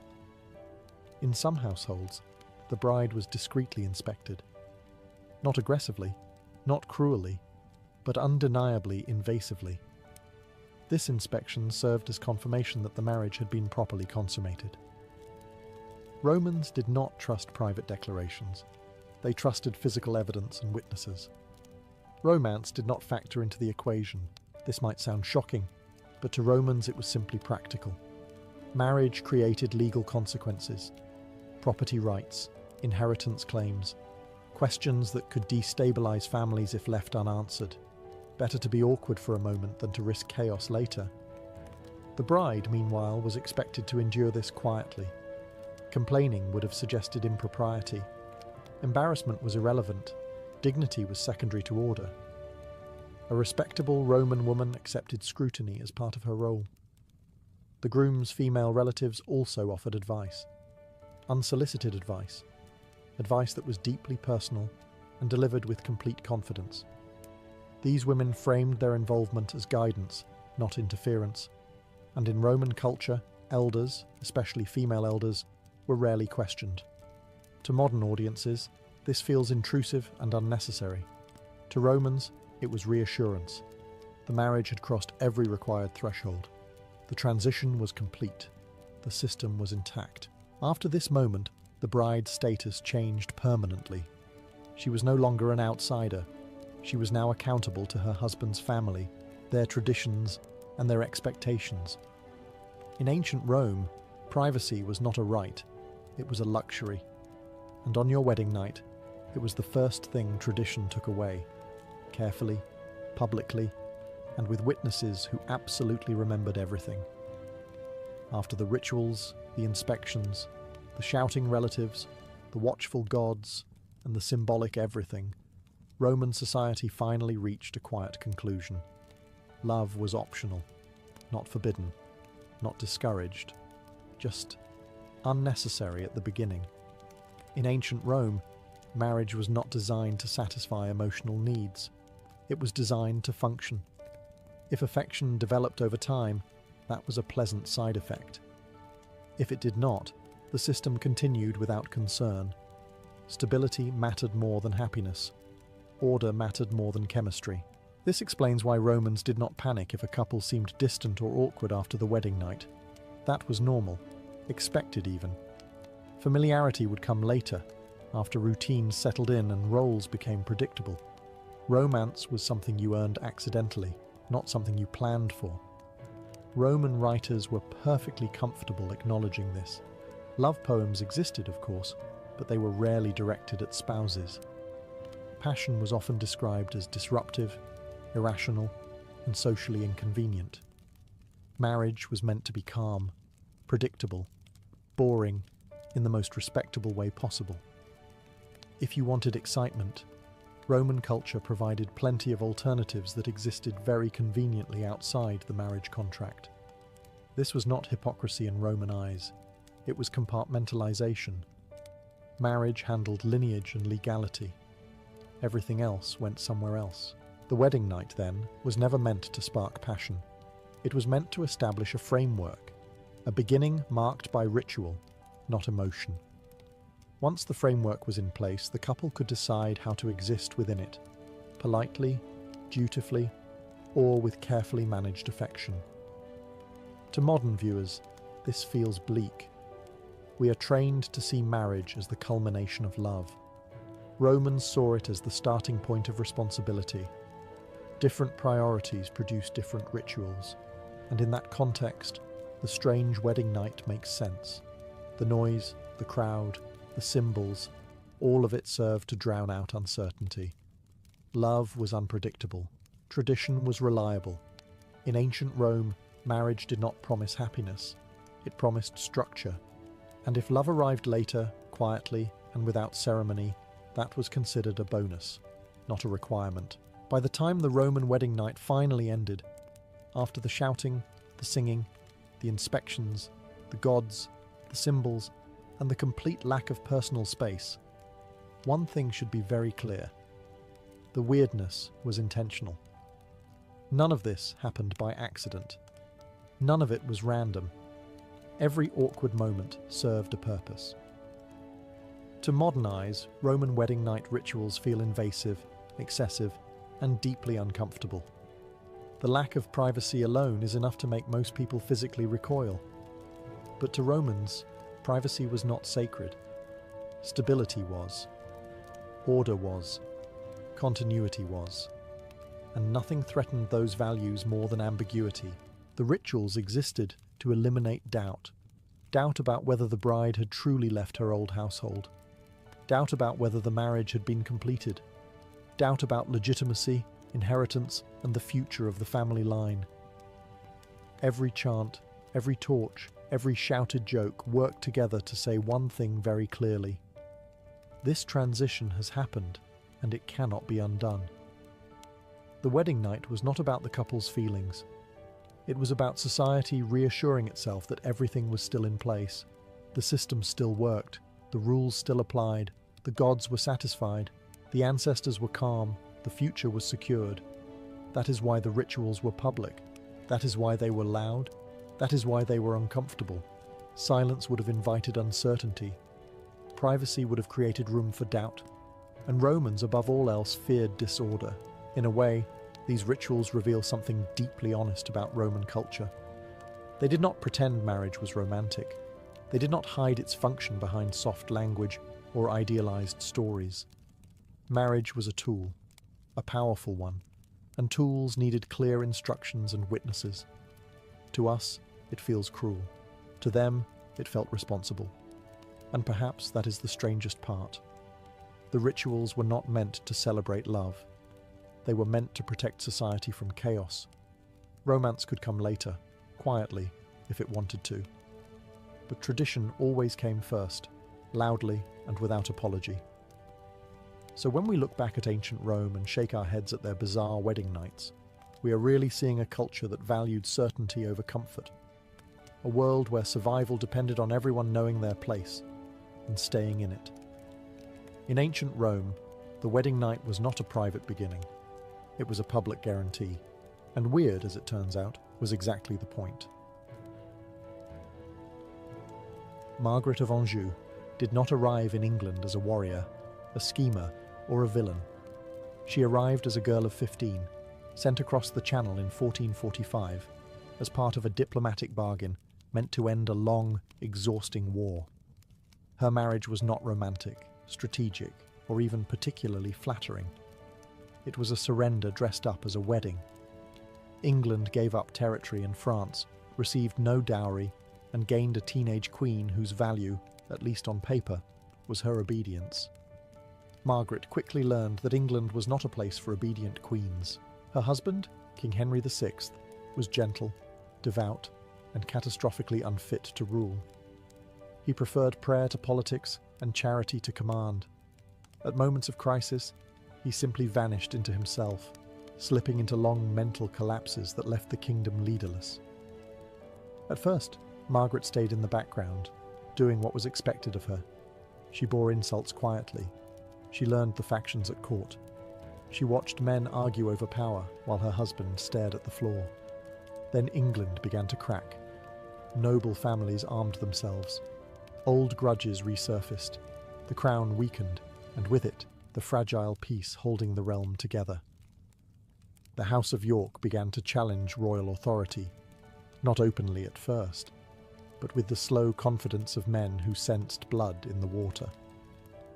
In some households, the bride was discreetly inspected. Not aggressively, not cruelly, but undeniably invasively. This inspection served as confirmation that the marriage had been properly consummated. Romans did not trust private declarations. They trusted physical evidence and witnesses. Romance did not factor into the equation. This might sound shocking, but to Romans it was simply practical. Marriage created legal consequences, property rights, inheritance claims, questions that could destabilize families if left unanswered. Better to be awkward for a moment than to risk chaos later. The bride, meanwhile, was expected to endure this quietly. Complaining would have suggested impropriety. Embarrassment was irrelevant. Dignity was secondary to order. A respectable Roman woman accepted scrutiny as part of her role. The groom's female relatives also offered advice. Unsolicited advice. Advice that was deeply personal and delivered with complete confidence. These women framed their involvement as guidance, not interference. And in Roman culture, elders, especially female elders, were rarely questioned. To modern audiences, this feels intrusive and unnecessary. To Romans, it was reassurance. The marriage had crossed every required threshold. The transition was complete. The system was intact. After this moment, the bride's status changed permanently. She was no longer an outsider. She was now accountable to her husband's family, their traditions, and their expectations. In ancient Rome, privacy was not a right, it was a luxury. And on your wedding night, it was the first thing tradition took away, carefully, publicly, and with witnesses who absolutely remembered everything. After the rituals, the inspections, the shouting relatives, the watchful gods, and the symbolic everything, Roman society finally reached a quiet conclusion. Love was optional, not forbidden, not discouraged, just unnecessary at the beginning. In ancient Rome, marriage was not designed to satisfy emotional needs. It was designed to function. If affection developed over time, that was a pleasant side effect. If it did not, the system continued without concern. Stability mattered more than happiness. Order mattered more than chemistry. This explains why Romans did not panic if a couple seemed distant or awkward after the wedding night. That was normal, expected even. Familiarity would come later, after routines settled in and roles became predictable. Romance was something you earned accidentally, not something you planned for. Roman writers were perfectly comfortable acknowledging this. Love poems existed, of course, but they were rarely directed at spouses. Passion was often described as disruptive, irrational, and socially inconvenient. Marriage was meant to be calm, predictable, boring, in the most respectable way possible. If you wanted excitement, Roman culture provided plenty of alternatives that existed very conveniently outside the marriage contract. This was not hypocrisy in Roman eyes, it was compartmentalization. Marriage handled lineage and legality. Everything else went somewhere else. The wedding night, then, was never meant to spark passion. It was meant to establish a framework, a beginning marked by ritual, not emotion. Once the framework was in place, the couple could decide how to exist within it, politely, dutifully, or with carefully managed affection. To modern viewers, this feels bleak. We are trained to see marriage as the culmination of love. Romans saw it as the starting point of responsibility. Different priorities produce different rituals, and in that context, the strange wedding night makes sense. The noise, the crowd, the symbols, all of it served to drown out uncertainty. Love was unpredictable. Tradition was reliable. In ancient Rome, marriage did not promise happiness. It promised structure. And if love arrived later, quietly and without ceremony, that was considered a bonus, not a requirement. By the time the Roman wedding night finally ended, after the shouting, the singing, the inspections, the gods, the symbols, and the complete lack of personal space, one thing should be very clear. The weirdness was intentional. None of this happened by accident. None of it was random. Every awkward moment served a purpose. To modern eyes, Roman wedding night rituals feel invasive, excessive, and deeply uncomfortable. The lack of privacy alone is enough to make most people physically recoil. But to Romans, privacy was not sacred. Stability was. Order was. Continuity was. And nothing threatened those values more than ambiguity. The rituals existed to eliminate doubt. Doubt about whether the bride had truly left her old household. Doubt about whether the marriage had been completed. Doubt about legitimacy, inheritance, and the future of the family line. Every chant, every torch, every shouted joke worked together to say one thing very clearly. This transition has happened, and it cannot be undone. The wedding night was not about the couple's feelings. It was about society reassuring itself that everything was still in place. The system still worked, the rules still applied, the gods were satisfied, the ancestors were calm, the future was secured. That is why the rituals were public. That is why they were loud. That is why they were uncomfortable. Silence would have invited uncertainty. Privacy would have created room for doubt. And Romans, above all else, feared disorder. In a way, these rituals reveal something deeply honest about Roman culture. They did not pretend marriage was romantic. They did not hide its function behind soft language or idealized stories. Marriage was a tool, a powerful one, and tools needed clear instructions and witnesses. To us, it feels cruel. To them, it felt responsible. And perhaps that is the strangest part. The rituals were not meant to celebrate love. They were meant to protect society from chaos. Romance could come later, quietly, if it wanted to. But tradition always came first, loudly and without apology. So when we look back at ancient Rome and shake our heads at their bizarre wedding nights, we are really seeing a culture that valued certainty over comfort. A world where survival depended on everyone knowing their place and staying in it. In ancient Rome, the wedding night was not a private beginning. It was a public guarantee. And weird, as it turns out, was exactly the point. Margaret of Anjou did not arrive in England as a warrior, a schemer, or a villain. She arrived as a girl of 15, sent across the Channel in 1445 as part of a diplomatic bargain meant to end a long, exhausting war. Her marriage was not romantic, strategic, or even particularly flattering. It was a surrender dressed up as a wedding. England gave up territory in France, received no dowry, and gained a teenage queen whose value, at least on paper, was her obedience. Margaret quickly learned that England was not a place for obedient queens. Her husband, King Henry VI, was gentle, devout, and catastrophically unfit to rule. He preferred prayer to politics and charity to command. At moments of crisis, he simply vanished into himself, slipping into long mental collapses that left the kingdom leaderless. At first, Margaret stayed in the background, doing what was expected of her. She bore insults quietly. She learned the factions at court. She watched men argue over power while her husband stared at the floor. Then England began to crack. Noble families armed themselves. Old grudges resurfaced. The crown weakened, and with it, the fragile peace holding the realm together. The House of York began to challenge royal authority, not openly at first, but with the slow confidence of men who sensed blood in the water.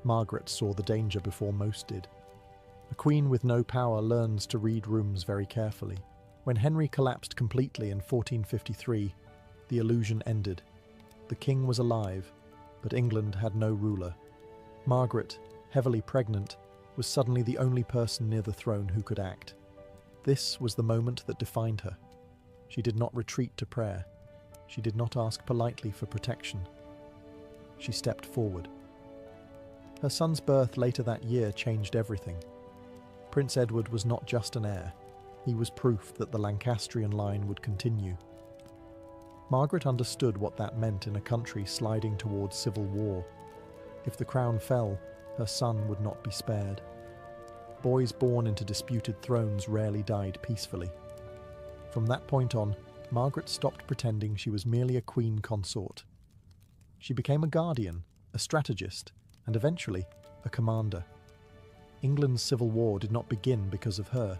Margaret saw the danger before most did. A queen with no power learns to read rooms very carefully. When Henry collapsed completely in 1453, the illusion ended. The king was alive, but England had no ruler. Margaret, heavily pregnant, was suddenly the only person near the throne who could act. This was the moment that defined her. She did not retreat to prayer. She did not ask politely for protection. She stepped forward. Her son's birth later that year changed everything. Prince Edward was not just an heir. He was proof that the Lancastrian line would continue. Margaret understood what that meant in a country sliding towards civil war. If the crown fell, her son would not be spared. Boys born into disputed thrones rarely died peacefully. From that point on, Margaret stopped pretending she was merely a queen consort. She became a guardian, a strategist, and eventually a commander. England's civil war did not begin because of her,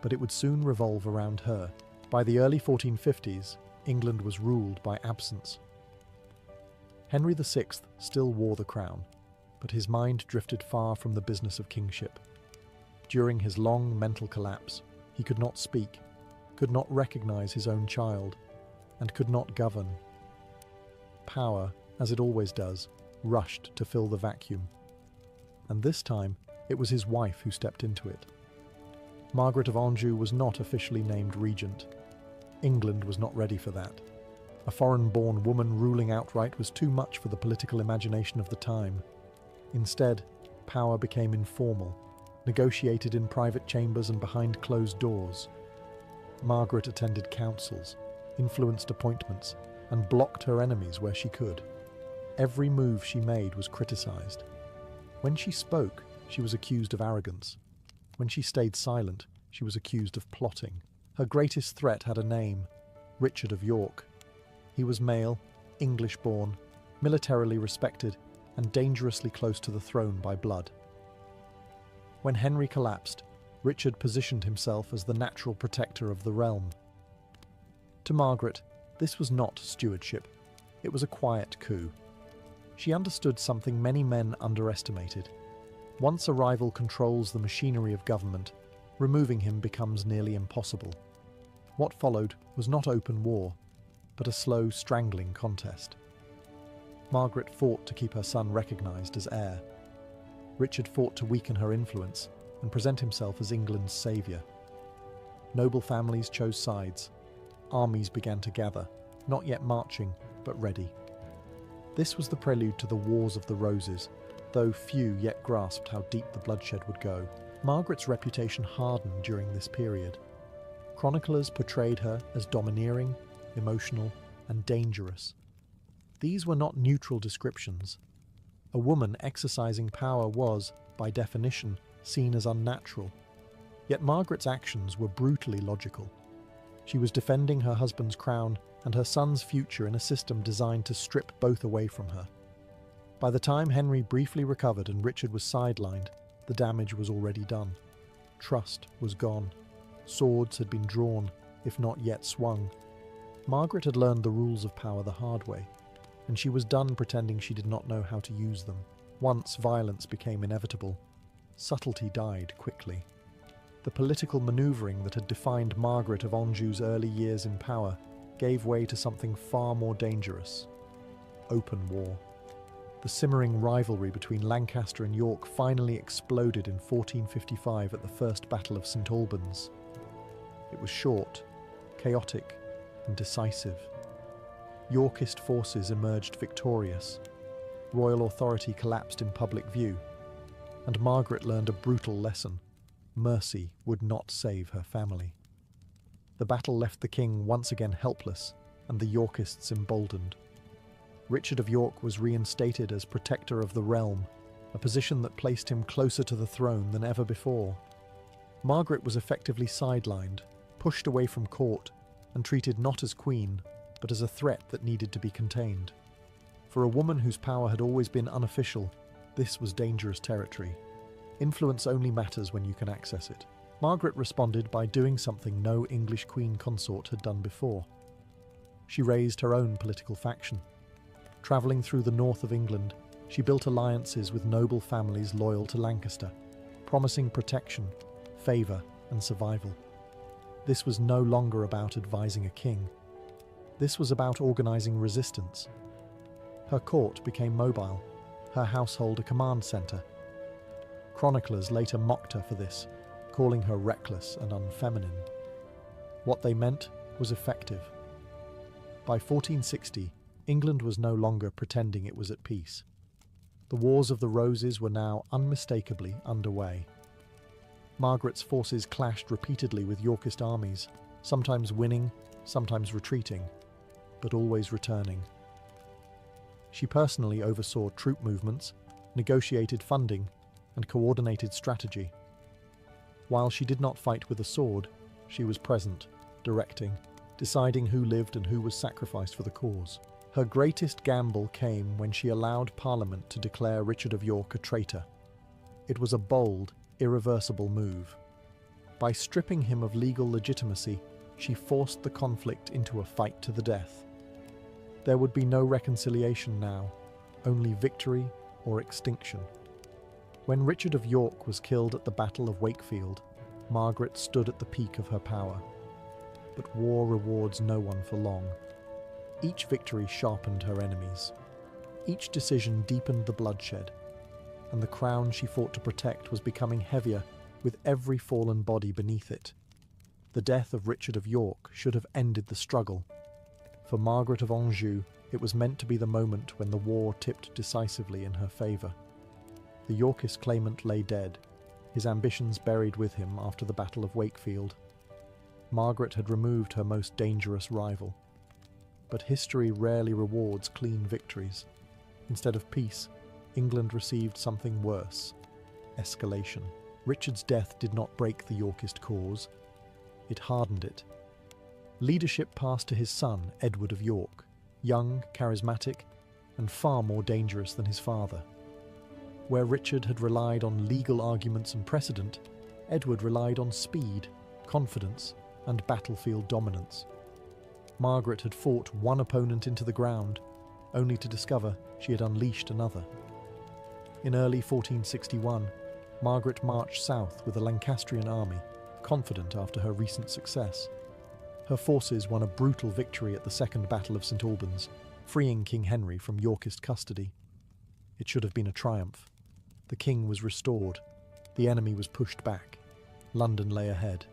but it would soon revolve around her. By the early 1450s, England was ruled by absence. Henry VI still wore the crown, but his mind drifted far from the business of kingship. During his long mental collapse, he could not speak, could not recognize his own child, and could not govern. Power, as it always does, rushed to fill the vacuum. And this time, it was his wife who stepped into it. Margaret of Anjou was not officially named regent. England was not ready for that. A foreign-born woman ruling outright was too much for the political imagination of the time. Instead, power became informal, negotiated in private chambers and behind closed doors. Margaret attended councils, influenced appointments, and blocked her enemies where she could. Every move she made was criticized. When she spoke, she was accused of arrogance. When she stayed silent, she was accused of plotting. Her greatest threat had a name: Richard of York. He was male, English-born, militarily respected, and dangerously close to the throne by blood. When Henry collapsed, Richard positioned himself as the natural protector of the realm. To Margaret, this was not stewardship. It was a quiet coup. She understood something many men underestimated. Once a rival controls the machinery of government, removing him becomes nearly impossible. What followed was not open war, but a slow, strangling contest. Margaret fought to keep her son recognized as heir. Richard fought to weaken her influence and present himself as England's saviour. Noble families chose sides. Armies began to gather, not yet marching, but ready. This was the prelude to the Wars of the Roses, though few yet grasped how deep the bloodshed would go. Margaret's reputation hardened during this period. Chroniclers portrayed her as domineering, emotional, and dangerous. These were not neutral descriptions. A woman exercising power was, by definition, seen as unnatural. Yet Margaret's actions were brutally logical. She was defending her husband's crown and her son's future in a system designed to strip both away from her. By the time Henry briefly recovered and Richard was sidelined, the damage was already done. Trust was gone. Swords had been drawn, if not yet swung. Margaret had learned the rules of power the hard way, and she was done pretending she did not know how to use them. Once violence became inevitable, subtlety died quickly. The political manoeuvring that had defined Margaret of Anjou's early years in power gave way to something far more dangerous: open war. The simmering rivalry between Lancaster and York finally exploded in 1455 at the First Battle of St Albans. It was short, chaotic, and decisive. Yorkist forces emerged victorious. Royal authority collapsed in public view, and Margaret learned a brutal lesson: mercy would not save her family. The battle left the king once again helpless, and the Yorkists emboldened. Richard of York was reinstated as protector of the realm, a position that placed him closer to the throne than ever before. Margaret was effectively sidelined, pushed away from court, and treated not as queen, but as a threat that needed to be contained. For a woman whose power had always been unofficial, this was dangerous territory. Influence only matters when you can access it. Margaret responded by doing something no English queen consort had done before. She raised her own political faction. Travelling through the north of England, she built alliances with noble families loyal to Lancaster, promising protection, favour, and survival. This was no longer about advising a king. This was about organising resistance. Her court became mobile, her household a command centre. Chroniclers later mocked her for this, calling her reckless and unfeminine. What they meant was effective. By 1460, England was no longer pretending it was at peace. The Wars of the Roses were now unmistakably underway. Margaret's forces clashed repeatedly with Yorkist armies, sometimes winning, sometimes retreating, but always returning. She personally oversaw troop movements, negotiated funding, and coordinated strategy. While she did not fight with a sword, she was present, directing, deciding who lived and who was sacrificed for the cause. Her greatest gamble came when she allowed Parliament to declare Richard of York a traitor. It was a bold, irreversible move. By stripping him of legal legitimacy, she forced the conflict into a fight to the death. There would be no reconciliation now, only victory or extinction. When Richard of York was killed at the Battle of Wakefield, Margaret stood at the peak of her power. But war rewards no one for long. Each victory sharpened her enemies. Each decision deepened the bloodshed, and the crown she fought to protect was becoming heavier with every fallen body beneath it. The death of Richard of York should have ended the struggle. For Margaret of Anjou, it was meant to be the moment when the war tipped decisively in her favour. The Yorkist claimant lay dead, his ambitions buried with him after the Battle of Wakefield. Margaret had removed her most dangerous rival. But history rarely rewards clean victories. Instead of peace, England received something worse: escalation. Richard's death did not break the Yorkist cause, it hardened it. Leadership passed to his son, Edward of York, young, charismatic, and far more dangerous than his father. Where Richard had relied on legal arguments and precedent, Edward relied on speed, confidence, and battlefield dominance. Margaret had fought one opponent into the ground, only to discover she had unleashed another. In early 1461, Margaret marched south with a Lancastrian army, confident after her recent success. Her forces won a brutal victory at the Second Battle of St Albans, freeing King Henry from Yorkist custody. It should have been a triumph. The king was restored, the enemy was pushed back, London lay ahead,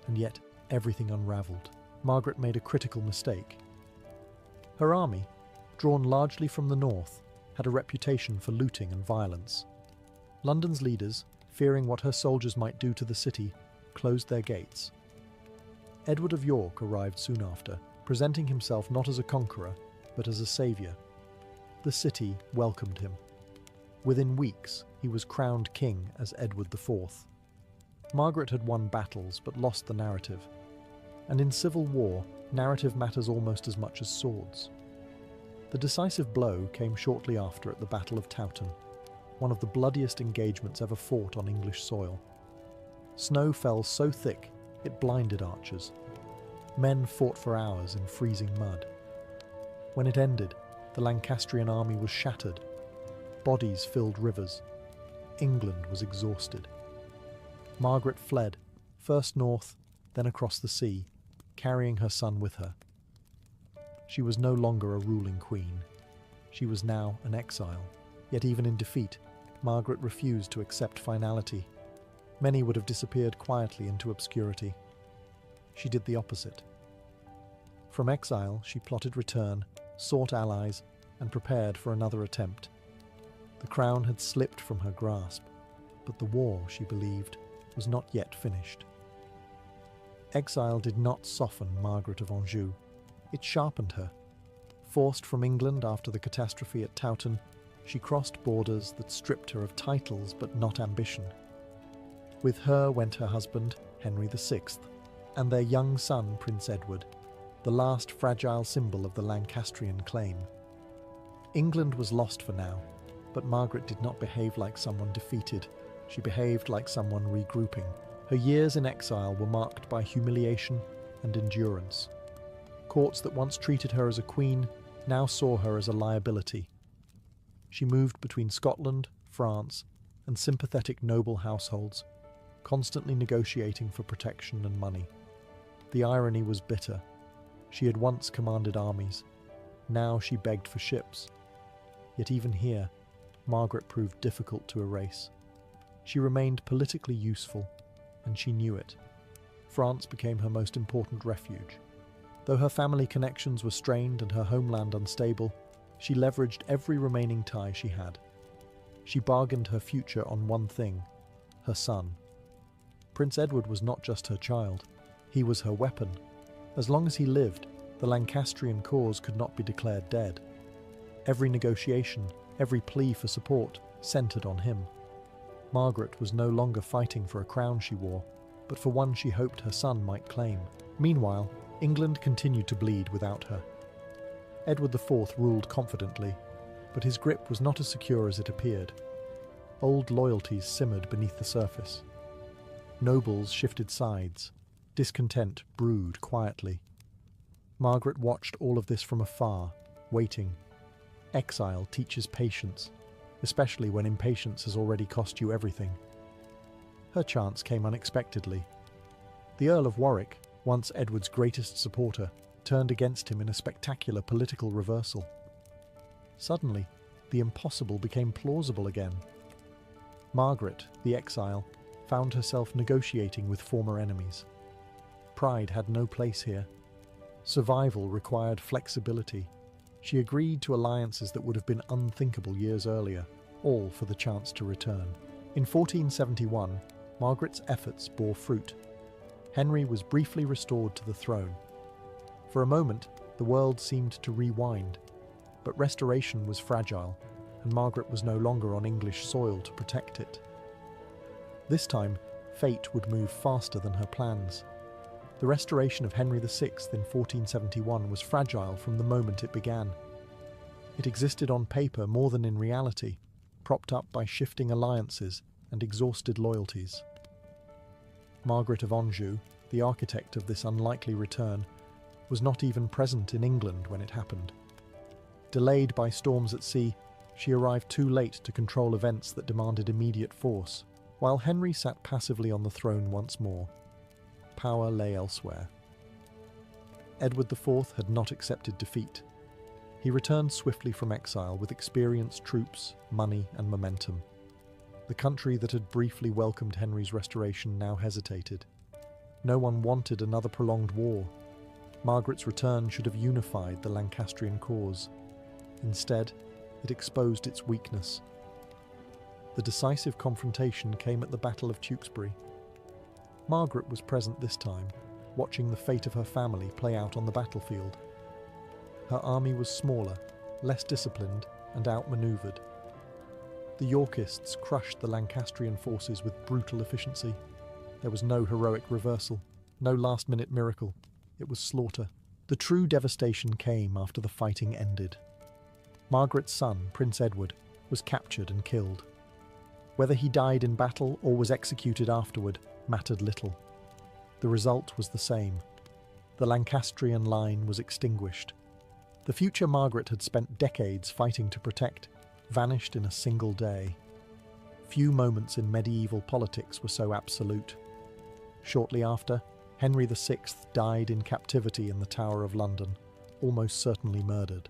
and yet everything unravelled. Margaret made a critical mistake. Her army, drawn largely from the north, had a reputation for looting and violence. London's leaders, fearing what her soldiers might do to the city, closed their gates. Edward of York arrived soon after, presenting himself not as a conqueror, but as a saviour. The city welcomed him. Within weeks, he was crowned king as Edward IV. Margaret had won battles but lost the narrative. And in civil war, narrative matters almost as much as swords. The decisive blow came shortly after at the Battle of Towton, one of the bloodiest engagements ever fought on English soil. Snow fell so thick it blinded archers. Men fought for hours in freezing mud. When it ended, the Lancastrian army was shattered. Bodies filled rivers. England was exhausted. Margaret fled, first north, then across the sea, carrying her son with her. She was no longer a ruling queen. She was now an exile. Yet even in defeat, Margaret refused to accept finality. Many would have disappeared quietly into obscurity. She did the opposite. From exile, she plotted return, sought allies, and prepared for another attempt. The crown had slipped from her grasp, but the war, she believed, was not yet finished. Exile did not soften Margaret of Anjou. It sharpened her. Forced from England after the catastrophe at Towton, she crossed borders that stripped her of titles but not ambition. With her went her husband, Henry VI, and their young son, Prince Edward, the last fragile symbol of the Lancastrian claim. England was lost for now, but Margaret did not behave like someone defeated. She behaved like someone regrouping. Her years in exile were marked by humiliation and endurance. Courts that once treated her as a queen now saw her as a liability. She moved between Scotland, France, and sympathetic noble households, constantly negotiating for protection and money. The irony was bitter. She had once commanded armies. Now she begged for ships. Yet even here, Margaret proved difficult to erase. She remained politically useful, and she knew it. France became her most important refuge. Though her family connections were strained and her homeland unstable, she leveraged every remaining tie she had. She bargained her future on one thing: her son. Prince Edward was not just her child, he was her weapon. As long as he lived, the Lancastrian cause could not be declared dead. Every negotiation, every plea for support, centred on him. Margaret was no longer fighting for a crown she wore, but for one she hoped her son might claim. Meanwhile, England continued to bleed without her. Edward IV ruled confidently, but his grip was not as secure as it appeared. Old loyalties simmered beneath the surface. Nobles shifted sides. Discontent brewed quietly. Margaret watched all of this from afar, waiting. Exile teaches patience, especially when impatience has already cost you everything. Her chance came unexpectedly. The Earl of Warwick, once Edward's greatest supporter, turned against him in a spectacular political reversal. Suddenly, the impossible became plausible again. Margaret, the exile, found herself negotiating with former enemies. Pride had no place here. Survival required flexibility. She agreed to alliances that would have been unthinkable years earlier, all for the chance to return. In 1471, Margaret's efforts bore fruit. Henry was briefly restored to the throne. For a moment, the world seemed to rewind, but restoration was fragile, and Margaret was no longer on English soil to protect it. This time, fate would move faster than her plans. The restoration of Henry VI in 1471 was fragile from the moment it began. It existed on paper more than in reality, propped up by shifting alliances and exhausted loyalties. Margaret of Anjou, the architect of this unlikely return, was not even present in England when it happened. Delayed by storms at sea, she arrived too late to control events that demanded immediate force, while Henry sat passively on the throne once more. Power lay elsewhere. Edward IV had not accepted defeat. He returned swiftly from exile with experienced troops, money, and momentum. The country that had briefly welcomed Henry's restoration now hesitated. No one wanted another prolonged war. Margaret's return should have unified the Lancastrian cause. Instead, it exposed its weakness. The decisive confrontation came at the Battle of Tewkesbury. Margaret was present this time, watching the fate of her family play out on the battlefield. Her army was smaller, less disciplined, and outmaneuvered. The Yorkists crushed the Lancastrian forces with brutal efficiency. There was no heroic reversal, no last-minute miracle. It was slaughter. The true devastation came after the fighting ended. Margaret's son, Prince Edward, was captured and killed. Whether he died in battle or was executed afterward mattered little. The result was the same. The Lancastrian line was extinguished. The future Margaret had spent decades fighting to protect vanished in a single day. Few moments in medieval politics were so absolute. Shortly after, Henry VI died in captivity in the Tower of London, almost certainly murdered.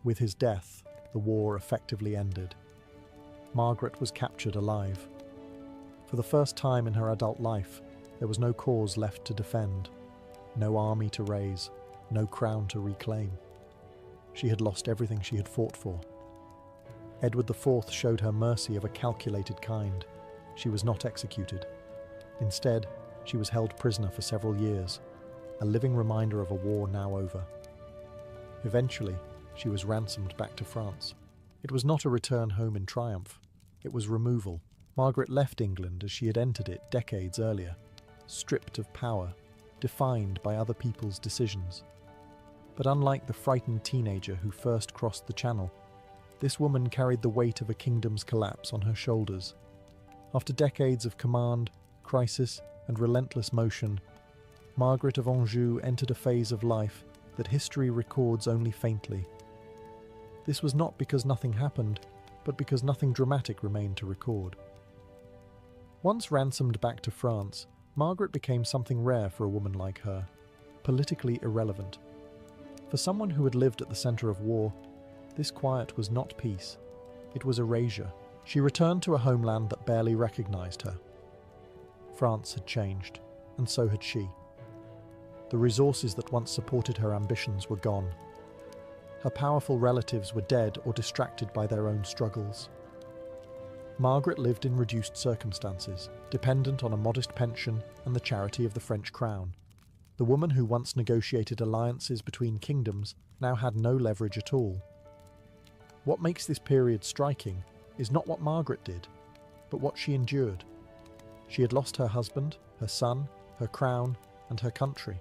With his death, the war effectively ended. Margaret was captured alive. For the first time in her adult life, there was no cause left to defend, no army to raise, no crown to reclaim. She had lost everything she had fought for. Edward IV showed her mercy of a calculated kind. She was not executed. Instead, she was held prisoner for several years, a living reminder of a war now over. Eventually, she was ransomed back to France. It was not a return home in triumph. It was removal, Margaret left England as she had entered it decades earlier, stripped of power, defined by other people's decisions. But unlike the frightened teenager who first crossed the Channel, this woman carried the weight of a kingdom's collapse on her shoulders. After decades of command, crisis, and relentless motion, Margaret of Anjou entered a phase of life that history records only faintly. This was not because nothing happened, but because nothing dramatic remained to record. Once ransomed back to France, Margaret became something rare for a woman like her, politically irrelevant. For someone who had lived at the centre of war, this quiet was not peace, it was erasure. She returned to a homeland that barely recognised her. France had changed, and so had she. The resources that once supported her ambitions were gone. Her powerful relatives were dead or distracted by their own struggles. Margaret lived in reduced circumstances, dependent on a modest pension and the charity of the French crown. The woman who once negotiated alliances between kingdoms now had no leverage at all. What makes this period striking is not what Margaret did, but what she endured. She had lost her husband, her son, her crown, and her country.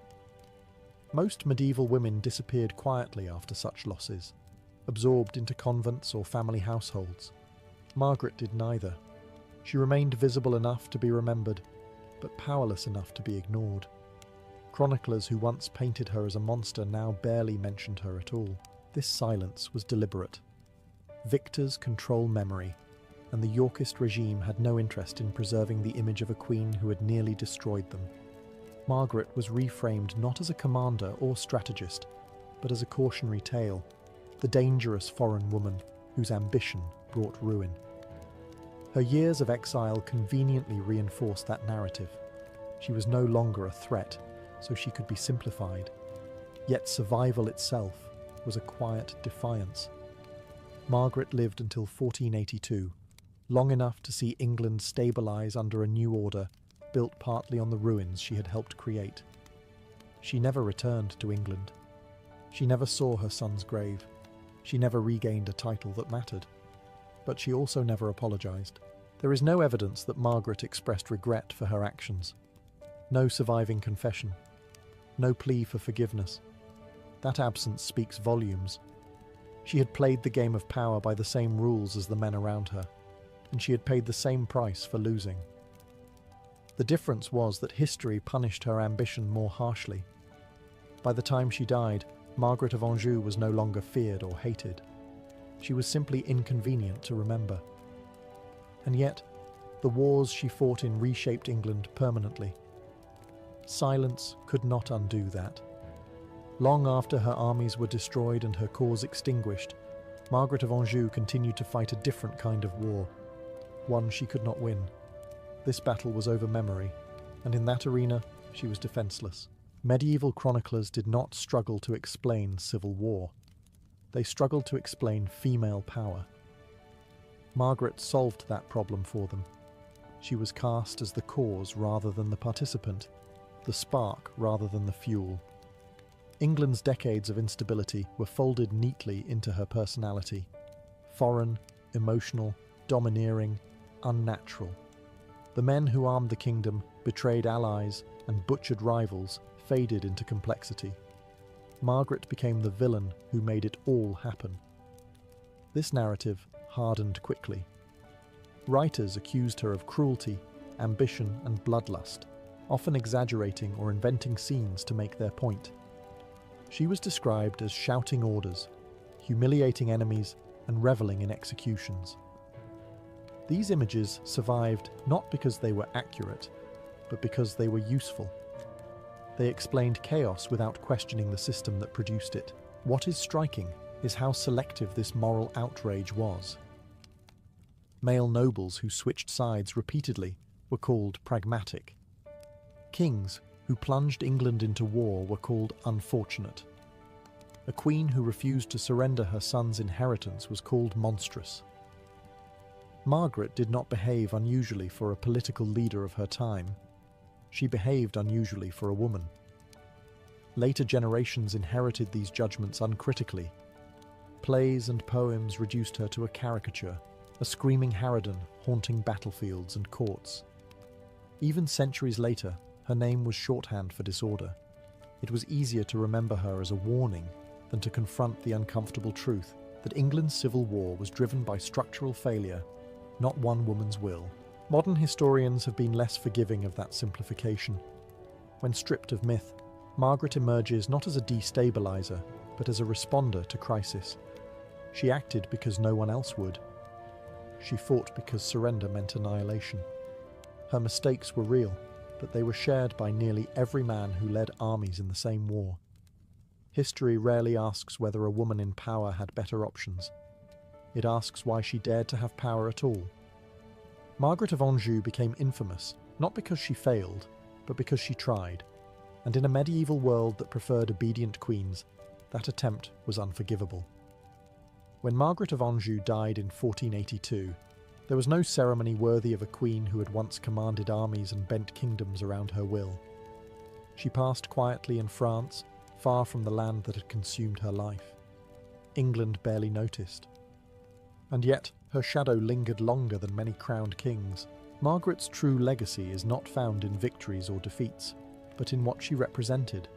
Most medieval women disappeared quietly after such losses, absorbed into convents or family households. Margaret did neither. She remained visible enough to be remembered, but powerless enough to be ignored. Chroniclers who once painted her as a monster now barely mentioned her at all. This silence was deliberate. Victors control memory, and the Yorkist regime had no interest in preserving the image of a queen who had nearly destroyed them. Margaret was reframed not as a commander or strategist, but as a cautionary tale, the dangerous foreign woman whose ambition brought ruin. Her years of exile conveniently reinforced that narrative. She was no longer a threat, so she could be simplified. Yet survival itself was a quiet defiance. Margaret lived until 1482, long enough to see England stabilise under a new order built partly on the ruins she had helped create. She never returned to England. She never saw her son's grave. She never regained a title that mattered. But she also never apologised. There is no evidence that Margaret expressed regret for her actions. No surviving confession. No plea for forgiveness. That absence speaks volumes. She had played the game of power by the same rules as the men around her, and she had paid the same price for losing. The difference was that history punished her ambition more harshly. By the time she died, Margaret of Anjou was no longer feared or hated. She was simply inconvenient to remember. And yet, the wars she fought in reshaped England permanently. Silence could not undo that. Long after her armies were destroyed and her cause extinguished, Margaret of Anjou continued to fight a different kind of war, one she could not win. This battle was over memory, and in that arena she was defenceless. Medieval chroniclers did not struggle to explain civil war. They struggled to explain female power. Margaret solved that problem for them. She was cast as the cause rather than the participant, the spark rather than the fuel. England's decades of instability were folded neatly into her personality. Foreign, emotional, domineering, unnatural. The men who armed the kingdom, betrayed allies, and butchered rivals faded into complexity. Margaret became the villain who made it all happen. This narrative hardened quickly. Writers accused her of cruelty, ambition, and bloodlust, often exaggerating or inventing scenes to make their point. She was described as shouting orders, humiliating enemies, and reveling in executions. These images survived not because they were accurate, but because they were useful. They explained chaos without questioning the system that produced it. What is striking is how selective this moral outrage was. Male nobles who switched sides repeatedly were called pragmatic. Kings who plunged England into war were called unfortunate. A queen who refused to surrender her son's inheritance was called monstrous. Margaret did not behave unusually for a political leader of her time. She behaved unusually for a woman. Later generations inherited these judgments uncritically. Plays and poems reduced her to a caricature. a screaming harridan haunting battlefields and courts. Even centuries later, her name was shorthand for disorder. It was easier to remember her as a warning than to confront the uncomfortable truth that England's civil war was driven by structural failure, not one woman's will. Modern historians have been less forgiving of that simplification. When stripped of myth, Margaret emerges not as a destabilizer, but as a responder to crisis. She acted because no one else would. She fought because surrender meant annihilation. Her mistakes were real, but they were shared by nearly every man who led armies in the same war. History rarely asks whether a woman in power had better options. It asks why she dared to have power at all. Margaret of Anjou became infamous, not because she failed, but because she tried. And in a medieval world that preferred obedient queens, that attempt was unforgivable. When Margaret of Anjou died in 1482, there was no ceremony worthy of a queen who had once commanded armies and bent kingdoms around her will. She passed quietly in France, far from the land that had consumed her life. England barely noticed. And yet, her shadow lingered longer than many crowned kings. Margaret's true legacy is not found in victories or defeats, but in what she represented.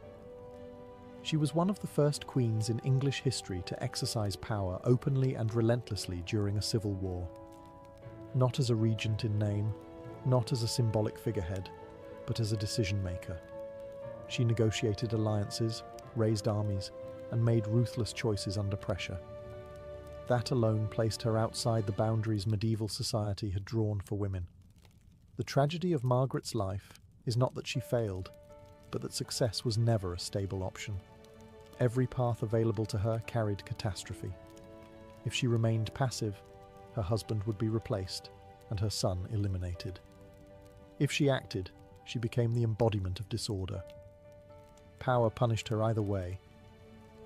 She was one of the first queens in English history to exercise power openly and relentlessly during a civil war. Not as a regent in name, not as a symbolic figurehead, but as a decision-maker. She negotiated alliances, raised armies, and made ruthless choices under pressure. That alone placed her outside the boundaries medieval society had drawn for women. The tragedy of Margaret's life is not that she failed, but that success was never a stable option. Every path available to her carried catastrophe. If she remained passive, her husband would be replaced and her son eliminated. If she acted, she became the embodiment of disorder. Power punished her either way.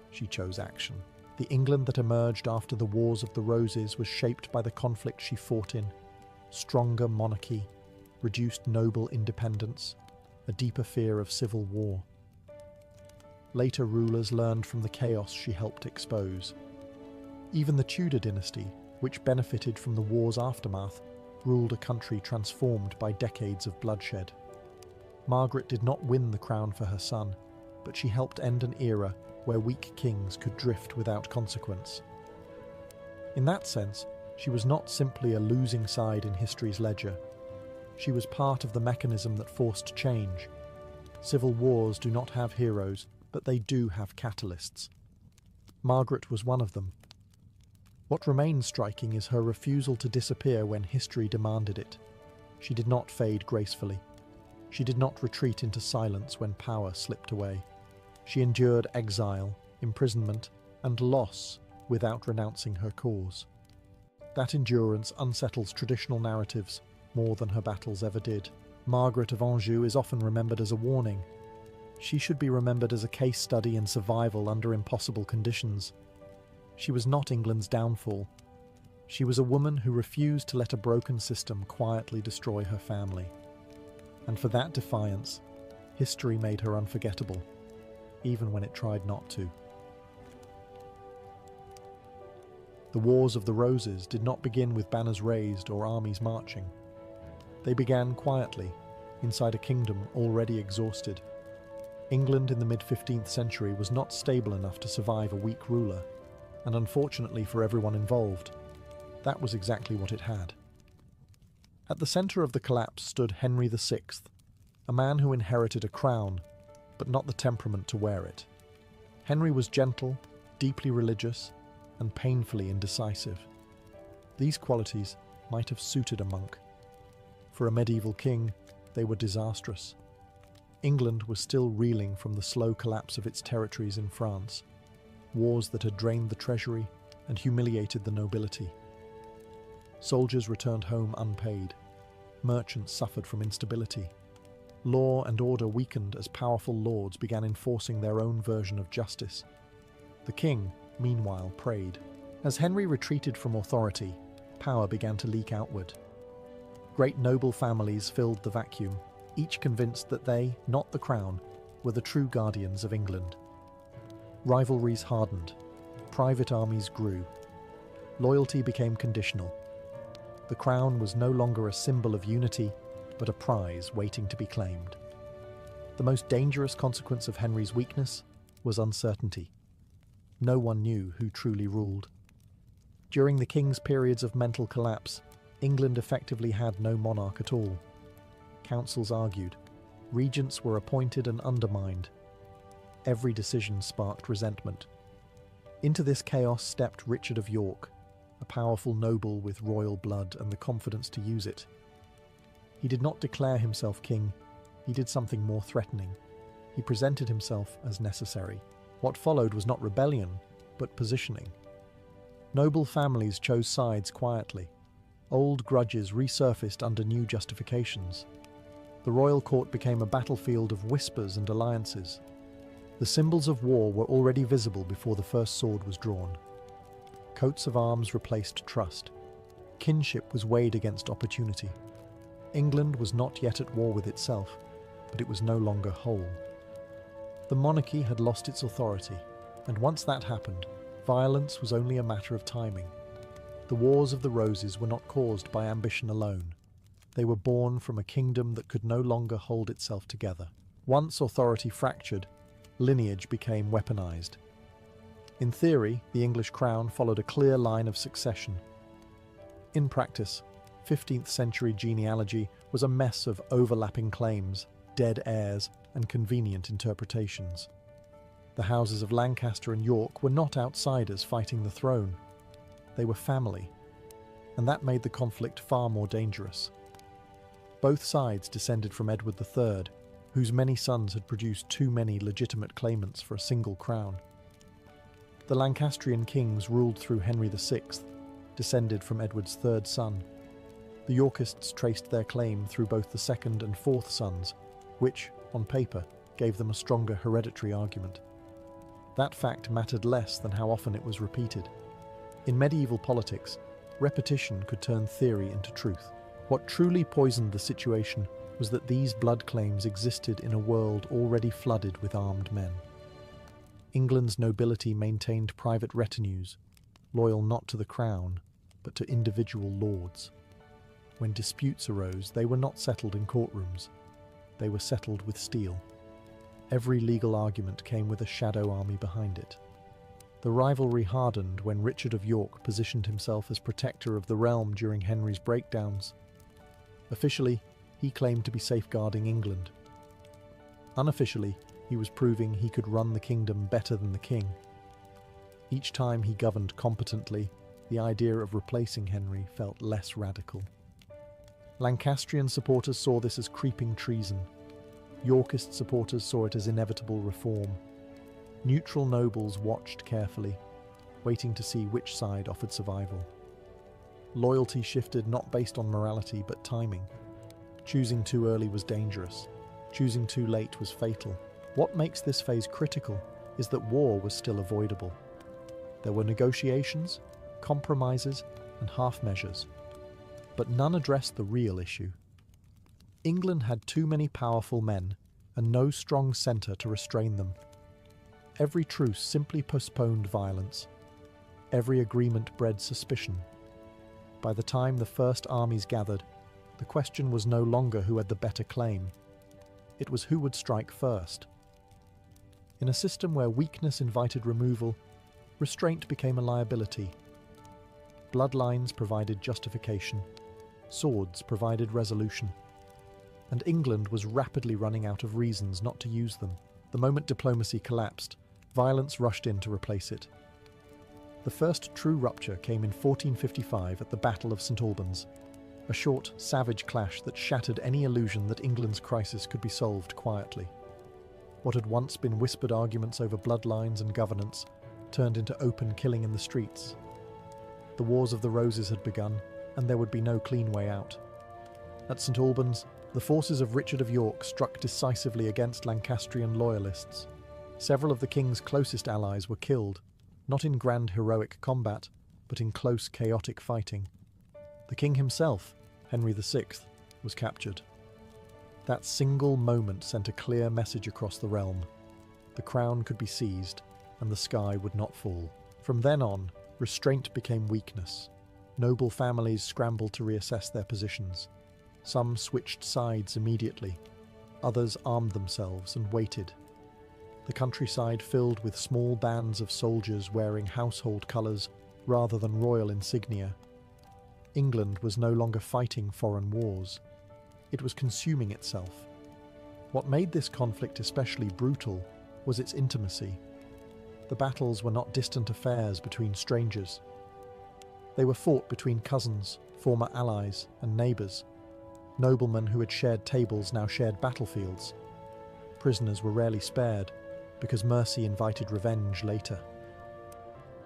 She chose action. The England that emerged after the Wars of the Roses was shaped by the conflict she fought in: stronger monarchy, reduced noble independence, a deeper fear of civil war. Later rulers learned from the chaos she helped expose. Even the Tudor dynasty, which benefited from the war's aftermath, ruled a country transformed by decades of bloodshed. Margaret did not win the crown for her son, but she helped end an era where weak kings could drift without consequence. In that sense, she was not simply a losing side in history's ledger. She was part of the mechanism that forced change. Civil wars do not have heroes, but they do have catalysts. Margaret was one of them. What remains striking is her refusal to disappear when history demanded it. She did not fade gracefully. She did not retreat into silence when power slipped away. She endured exile, imprisonment, and loss without renouncing her cause. That endurance unsettles traditional narratives more than her battles ever did. Margaret of Anjou is often remembered as a warning. She should be remembered as a case study in survival under impossible conditions. She was not England's downfall. She was a woman who refused to let a broken system quietly destroy her family. And for that defiance, history made her unforgettable, even when it tried not to. The Wars of the Roses did not begin with banners raised or armies marching. They began quietly, inside a kingdom already exhausted. England in the mid-15th century was not stable enough to survive a weak ruler, and unfortunately for everyone involved, that was exactly what it had. At the centre of the collapse stood Henry VI, a man who inherited a crown, but not the temperament to wear it. Henry was gentle, deeply religious, and painfully indecisive. These qualities might have suited a monk. For a medieval king, they were disastrous. England was still reeling from the slow collapse of its territories in France, wars that had drained the treasury and humiliated the nobility. Soldiers returned home unpaid. Merchants suffered from instability. Law and order weakened as powerful lords began enforcing their own version of justice. The king, meanwhile, prayed. As Henry retreated from authority, power began to leak outward. Great noble families filled the vacuum, each convinced that they, not the crown, were the true guardians of England. Rivalries hardened. Private armies grew. Loyalty became conditional. The crown was no longer a symbol of unity, but a prize waiting to be claimed. The most dangerous consequence of Henry's weakness was uncertainty. No one knew who truly ruled. During the king's periods of mental collapse, England effectively had no monarch at all. Councils argued. Regents were appointed and undermined. Every decision sparked resentment. Into this chaos stepped Richard of York, a powerful noble with royal blood and the confidence to use it. He did not declare himself king. He did something more threatening. He presented himself as necessary. What followed was not rebellion, but positioning. Noble families chose sides quietly. Old grudges resurfaced under new justifications. The royal court became a battlefield of whispers and alliances. The symbols of war were already visible before the first sword was drawn. Coats of arms replaced trust. Kinship was weighed against opportunity. England was not yet at war with itself, but it was no longer whole. The monarchy had lost its authority, and once that happened, violence was only a matter of timing. The Wars of the Roses were not caused by ambition alone. They were born from a kingdom that could no longer hold itself together. Once authority fractured, lineage became weaponized. In theory, the English crown followed a clear line of succession. In practice, 15th century genealogy was a mess of overlapping claims, dead heirs, and convenient interpretations. The houses of Lancaster and York were not outsiders fighting the throne. They were family, and that made the conflict far more dangerous. Both sides descended from Edward III, whose many sons had produced too many legitimate claimants for a single crown. The Lancastrian kings ruled through Henry VI, descended from Edward's third son. The Yorkists traced their claim through both the second and fourth sons, which, on paper, gave them a stronger hereditary argument. That fact mattered less than how often it was repeated. In medieval politics, repetition could turn theory into truth. What truly poisoned the situation was that these blood claims existed in a world already flooded with armed men. England's nobility maintained private retinues, loyal not to the crown, but to individual lords. When disputes arose, they were not settled in courtrooms. They were settled with steel. Every legal argument came with a shadow army behind it. The rivalry hardened when Richard of York positioned himself as protector of the realm during Henry's breakdowns. Officially, he claimed to be safeguarding England. Unofficially, he was proving he could run the kingdom better than the king. Each time he governed competently, the idea of replacing Henry felt less radical. Lancastrian supporters saw this as creeping treason. Yorkist supporters saw it as inevitable reform. Neutral nobles watched carefully, waiting to see which side offered survival. Loyalty shifted not based on morality but timing. Choosing too early was dangerous. Choosing too late was fatal. What makes this phase critical is that war was still avoidable. There were negotiations, compromises, and half-measures, but none addressed the real issue. England had too many powerful men and no strong centre to restrain them. Every truce simply postponed violence. Every agreement bred suspicion. By the time the first armies gathered, the question was no longer who had the better claim. It was who would strike first. In a system where weakness invited removal, restraint became a liability. Bloodlines provided justification. Swords provided resolution. And England was rapidly running out of reasons not to use them. The moment diplomacy collapsed, violence rushed in to replace it. The first true rupture came in 1455 at the Battle of St. Albans, a short, savage clash that shattered any illusion that England's crisis could be solved quietly. What had once been whispered arguments over bloodlines and governance turned into open killing in the streets. The Wars of the Roses had begun, and there would be no clean way out. At St. Albans, the forces of Richard of York struck decisively against Lancastrian loyalists. Several of the king's closest allies were killed, not in grand heroic combat, but in close chaotic fighting. The king himself, Henry VI, was captured. That single moment sent a clear message across the realm. The crown could be seized, and the sky would not fall. From then on, restraint became weakness. Noble families scrambled to reassess their positions. Some switched sides immediately. Others armed themselves and waited. The countryside filled with small bands of soldiers wearing household colours rather than royal insignia. England was no longer fighting foreign wars. It was consuming itself. What made this conflict especially brutal was its intimacy. The battles were not distant affairs between strangers. They were fought between cousins, former allies, and neighbours. Noblemen who had shared tables now shared battlefields. Prisoners were rarely spared, because mercy invited revenge later.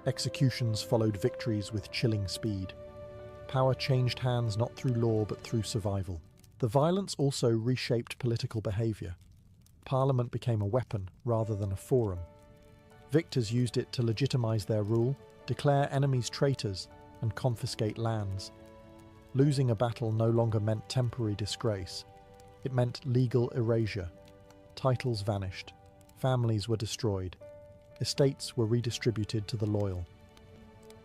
Executions followed victories with chilling speed. Power changed hands not through law but through survival. The violence also reshaped political behaviour. Parliament became a weapon rather than a forum. Victors used it to legitimise their rule, declare enemies traitors, and confiscate lands. Losing a battle no longer meant temporary disgrace. It meant legal erasure. Titles vanished. Families were destroyed. Estates were redistributed to the loyal.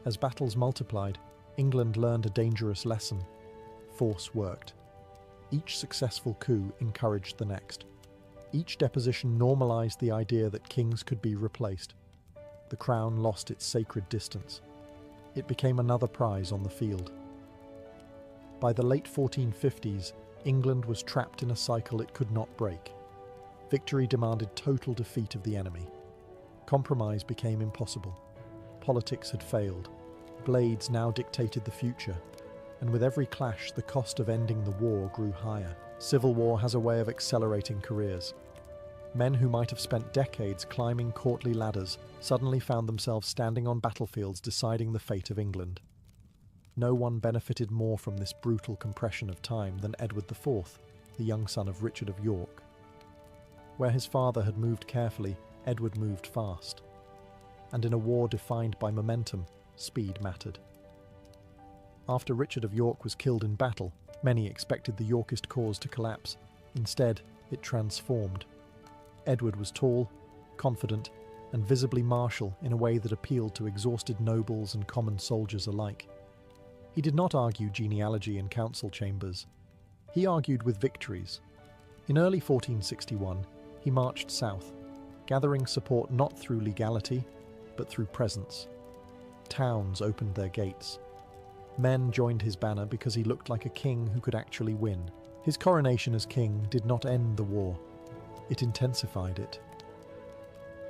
As battles multiplied, England learned a dangerous lesson. Force worked. Each successful coup encouraged the next. Each deposition normalised the idea that kings could be replaced. The crown lost its sacred distance. It became another prize on the field. By the late 1450s, England was trapped in a cycle it could not break. Victory demanded total defeat of the enemy. Compromise became impossible. Politics had failed. Blades now dictated the future, and with every clash, the cost of ending the war grew higher. Civil war has a way of accelerating careers. Men who might have spent decades climbing courtly ladders suddenly found themselves standing on battlefields deciding the fate of England. No one benefited more from this brutal compression of time than Edward IV, the young son of Richard of York. Where his father had moved carefully, Edward moved fast. And in a war defined by momentum, speed mattered. After Richard of York was killed in battle, many expected the Yorkist cause to collapse. Instead, it transformed. Edward was tall, confident, and visibly martial in a way that appealed to exhausted nobles and common soldiers alike. He did not argue genealogy in council chambers. He argued with victories. In early 1461, he marched south, gathering support not through legality, but through presence. Towns opened their gates. Men joined his banner because he looked like a king who could actually win. His coronation as king did not end the war. It intensified it.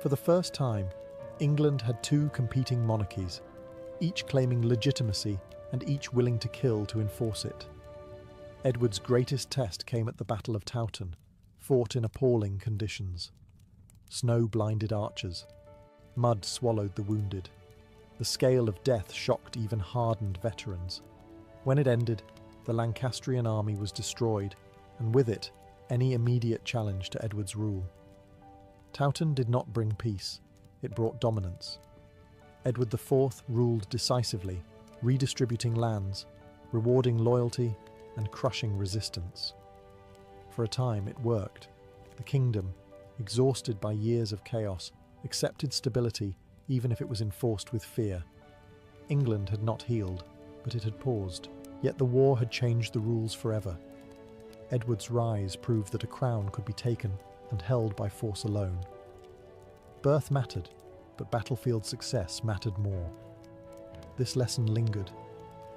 For the first time, England had two competing monarchies, each claiming legitimacy and each willing to kill to enforce it. Edward's greatest test came at the Battle of Towton, fought in appalling conditions. Snow blinded archers. Mud swallowed the wounded. The scale of death shocked even hardened veterans. When it ended, the Lancastrian army was destroyed, and with it, any immediate challenge to Edward's rule. Towton did not bring peace, it brought dominance. Edward IV ruled decisively, redistributing lands, rewarding loyalty, and crushing resistance. For a time it worked. The kingdom, exhausted by years of chaos, accepted stability even if it was enforced with fear. England had not healed, but it had paused. Yet the war had changed the rules forever. Edward's rise proved that a crown could be taken and held by force alone. Birth mattered, but battlefield success mattered more. This lesson lingered,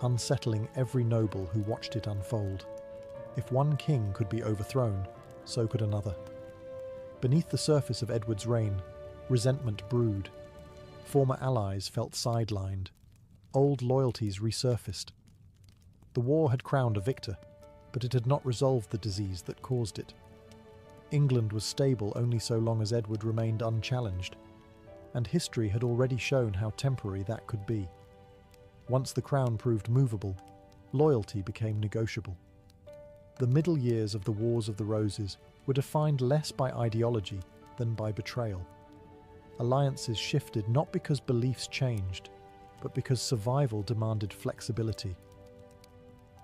unsettling every noble who watched it unfold. If one king could be overthrown, so could another. Beneath the surface of Edward's reign, resentment brewed. Former allies felt sidelined. Old loyalties resurfaced. The war had crowned a victor, but it had not resolved the disease that caused it. England was stable only so long as Edward remained unchallenged, and history had already shown how temporary that could be. Once the crown proved movable, loyalty became negotiable. The middle years of the Wars of the Roses were defined less by ideology than by betrayal. Alliances shifted not because beliefs changed, but because survival demanded flexibility.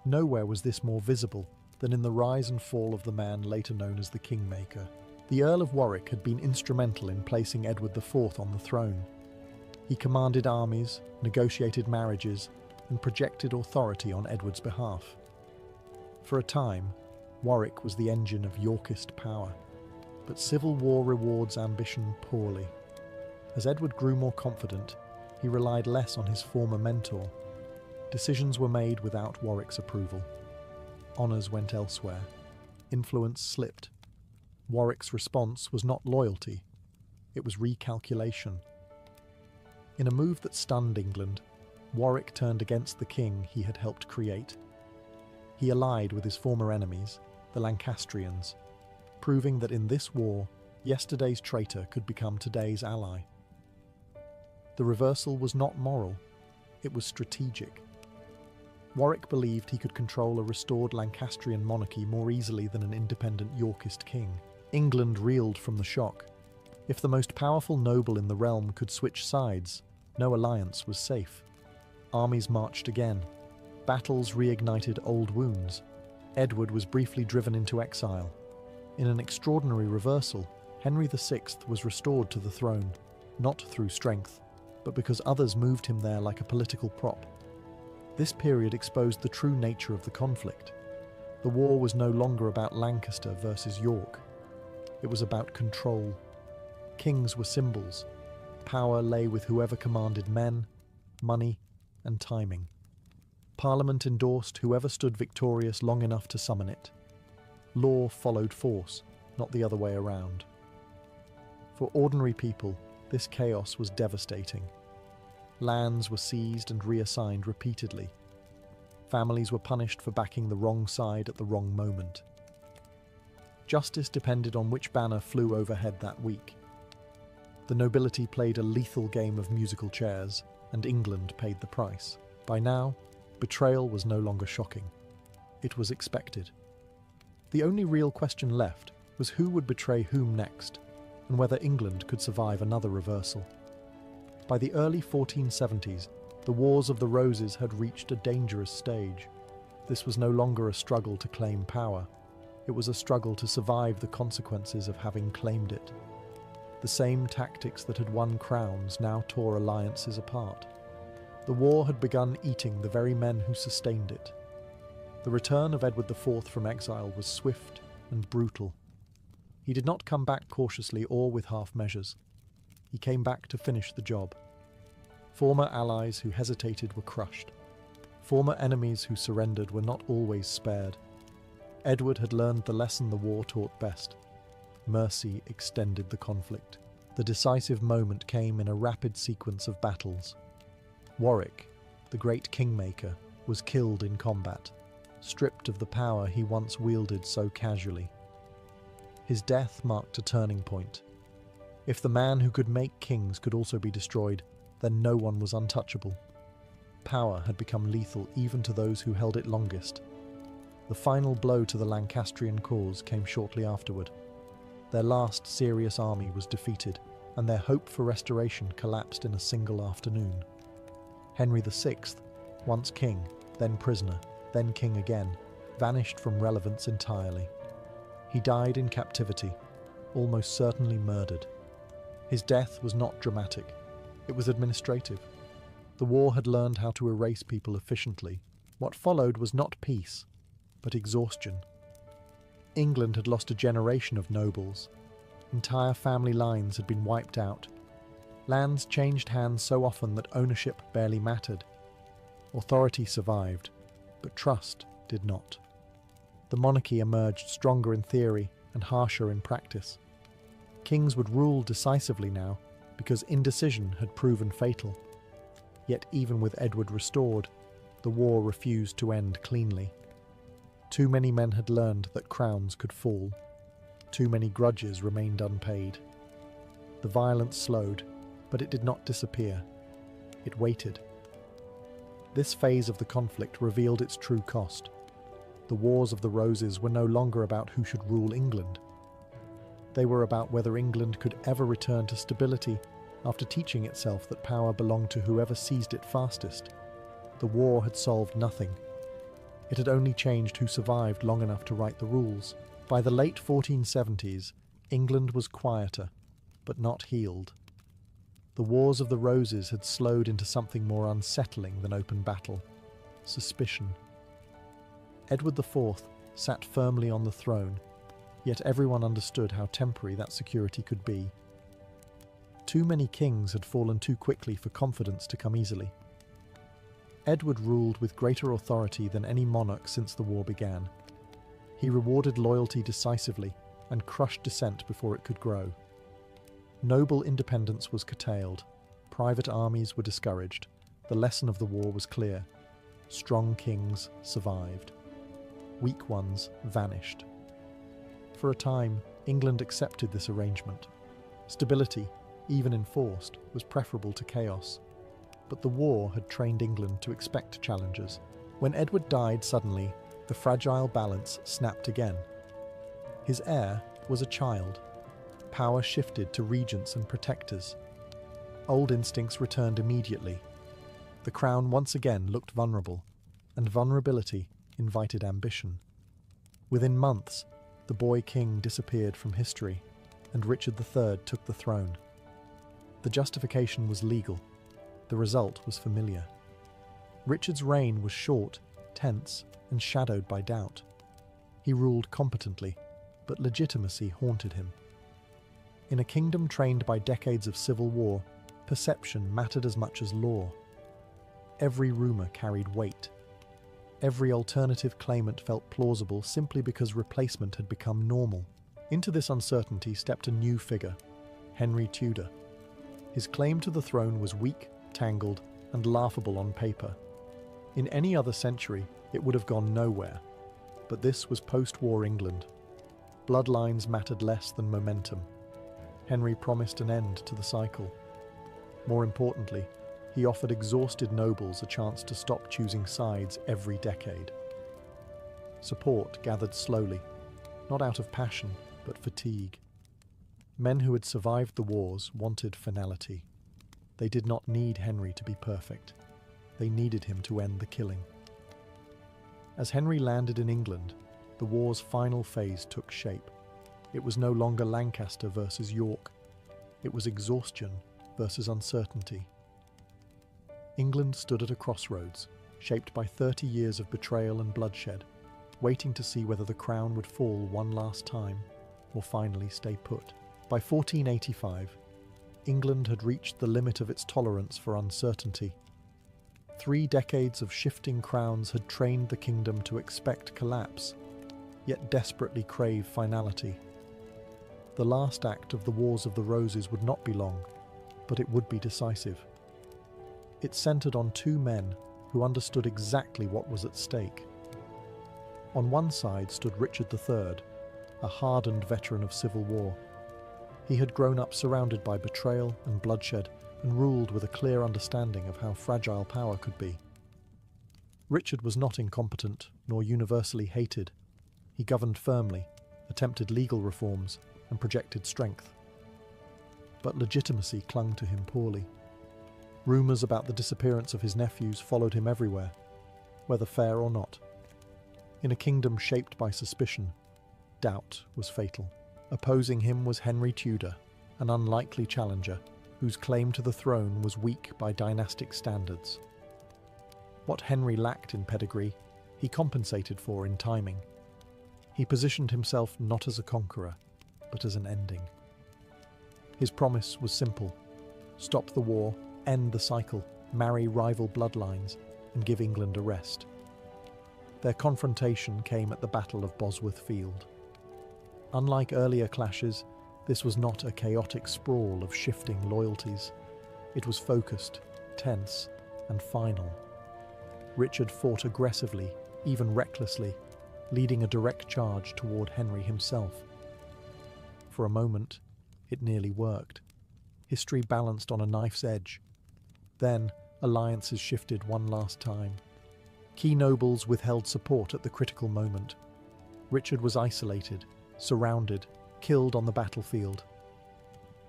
Nowhere was this more visible than in the rise and fall of the man later known as the Kingmaker. The Earl of Warwick had been instrumental in placing Edward IV on the throne. He commanded armies, negotiated marriages, and projected authority on Edward's behalf. For a time, Warwick was the engine of Yorkist power, but civil war rewards ambition poorly. As Edward grew more confident, he relied less on his former mentor. Decisions were made without Warwick's approval. Honours went elsewhere. Influence slipped. Warwick's response was not loyalty, it was recalculation. In a move that stunned England, Warwick turned against the king he had helped create. He allied with his former enemies, the Lancastrians, proving that in this war, yesterday's traitor could become today's ally. The reversal was not moral, it was strategic. Warwick believed he could control a restored Lancastrian monarchy more easily than an independent Yorkist king. England reeled from the shock. If the most powerful noble in the realm could switch sides, no alliance was safe. Armies marched again. Battles reignited old wounds. Edward was briefly driven into exile. In an extraordinary reversal, Henry VI was restored to the throne, not through strength, but because others moved him there like a political prop. This period exposed the true nature of the conflict. The war was no longer about Lancaster versus York. It was about control. Kings were symbols. Power lay with whoever commanded men, money, and timing. Parliament endorsed whoever stood victorious long enough to summon it. Law followed force, not the other way around. For ordinary people, this chaos was devastating. Lands were seized and reassigned repeatedly. Families were punished for backing the wrong side at the wrong moment. Justice depended on which banner flew overhead that week. The nobility played a lethal game of musical chairs, and England paid the price. By now, betrayal was no longer shocking. It was expected. The only real question left was who would betray whom next, and whether England could survive another reversal. By the early 1470s, the Wars of the Roses had reached a dangerous stage. This was no longer a struggle to claim power. It was a struggle to survive the consequences of having claimed it. The same tactics that had won crowns now tore alliances apart. The war had begun eating the very men who sustained it. The return of Edward IV from exile was swift and brutal. He did not come back cautiously or with half measures. He came back to finish the job. Former allies who hesitated were crushed. Former enemies who surrendered were not always spared. Edward had learned the lesson the war taught best. Mercy extended the conflict. The decisive moment came in a rapid sequence of battles. Warwick, the great kingmaker, was killed in combat, stripped of the power he once wielded so casually. His death marked a turning point. If the man who could make kings could also be destroyed, then no one was untouchable. Power had become lethal even to those who held it longest. The final blow to the Lancastrian cause came shortly afterward. Their last serious army was defeated, and their hope for restoration collapsed in a single afternoon. Henry VI, once king, then prisoner, then king again, vanished from relevance entirely. He died in captivity, almost certainly murdered. His death was not dramatic, it was administrative. The war had learned how to erase people efficiently. What followed was not peace, but exhaustion. England had lost a generation of nobles. Entire family lines had been wiped out. Lands changed hands so often that ownership barely mattered. Authority survived, but trust did not. The monarchy emerged stronger in theory and harsher in practice. Kings would rule decisively now because indecision had proven fatal. Yet even with Edward restored, the war refused to end cleanly. Too many men had learned that crowns could fall. Too many grudges remained unpaid. The violence slowed, but it did not disappear. It waited. This phase of the conflict revealed its true cost. The Wars of the Roses were no longer about who should rule England. They were about whether England could ever return to stability after teaching itself that power belonged to whoever seized it fastest. The war had solved nothing. It had only changed who survived long enough to write the rules. By the late 1470s, England was quieter, but not healed. The Wars of the Roses had slowed into something more unsettling than open battle. suspicion. Edward IV sat firmly on the throne, yet everyone understood how temporary that security could be. Too many kings had fallen too quickly for confidence to come easily. Edward ruled with greater authority than any monarch since the war began. He rewarded loyalty decisively and crushed dissent before it could grow. Noble independence was curtailed, private armies were discouraged. The lesson of the war was clear. Strong kings survived. Weak ones vanished. For a time, England accepted this arrangement. Stability, even enforced, was preferable to chaos. But the war had trained England to expect challenges. When Edward died suddenly, the fragile balance snapped again. His heir was a child. Power shifted to regents and protectors. Old instincts returned immediately. The crown once again looked vulnerable, and vulnerability invited ambition. Within months, the boy king disappeared from history, and Richard III took the throne. The justification was legal. The result was familiar. Richard's reign was short, tense, and shadowed by doubt. He ruled competently, but legitimacy haunted him. In a kingdom trained by decades of civil war, perception mattered as much as law. Every rumour carried weight. Every alternative claimant felt plausible simply because replacement had become normal. Into this uncertainty stepped a new figure, Henry Tudor. His claim to the throne was weak, tangled, and laughable on paper. In any other century, it would have gone nowhere. But this was post-war England. Bloodlines mattered less than momentum. Henry promised an end to the cycle. More importantly, he offered exhausted nobles a chance to stop choosing sides every decade. Support gathered slowly, not out of passion, but fatigue. Men who had survived the wars wanted finality. They did not need Henry to be perfect. They needed him to end the killing. As Henry landed in England, the war's final phase took shape. It was no longer Lancaster versus York. It was exhaustion versus uncertainty. England stood at a crossroads, shaped by 30 years of betrayal and bloodshed, waiting to see whether the crown would fall one last time or finally stay put. By 1485, England had reached the limit of its tolerance for uncertainty. 3 decades of shifting crowns had trained the kingdom to expect collapse, yet desperately crave finality. The last act of the Wars of the Roses would not be long, but it would be decisive. It centered on 2 men who understood exactly what was at stake. On one side stood Richard III, a hardened veteran of civil war. He had grown up surrounded by betrayal and bloodshed and ruled with a clear understanding of how fragile power could be. Richard was not incompetent nor universally hated. He governed firmly, attempted legal reforms, and projected strength. But legitimacy clung to him poorly. Rumours about the disappearance of his nephews followed him everywhere, whether fair or not. In a kingdom shaped by suspicion, doubt was fatal. Opposing him was Henry Tudor, an unlikely challenger, whose claim to the throne was weak by dynastic standards. What Henry lacked in pedigree, he compensated for in timing. He positioned himself not as a conqueror, but as an ending. His promise was simple: stop the war, end the cycle, marry rival bloodlines, and give England a rest. Their confrontation came at the Battle of Bosworth Field. Unlike earlier clashes, this was not a chaotic sprawl of shifting loyalties. It was focused, tense, and final. Richard fought aggressively, even recklessly, leading a direct charge toward Henry himself. For a moment, it nearly worked. History balanced on a knife's edge. Then, alliances shifted one last time. Key nobles withheld support at the critical moment. Richard was isolated, surrounded, killed on the battlefield.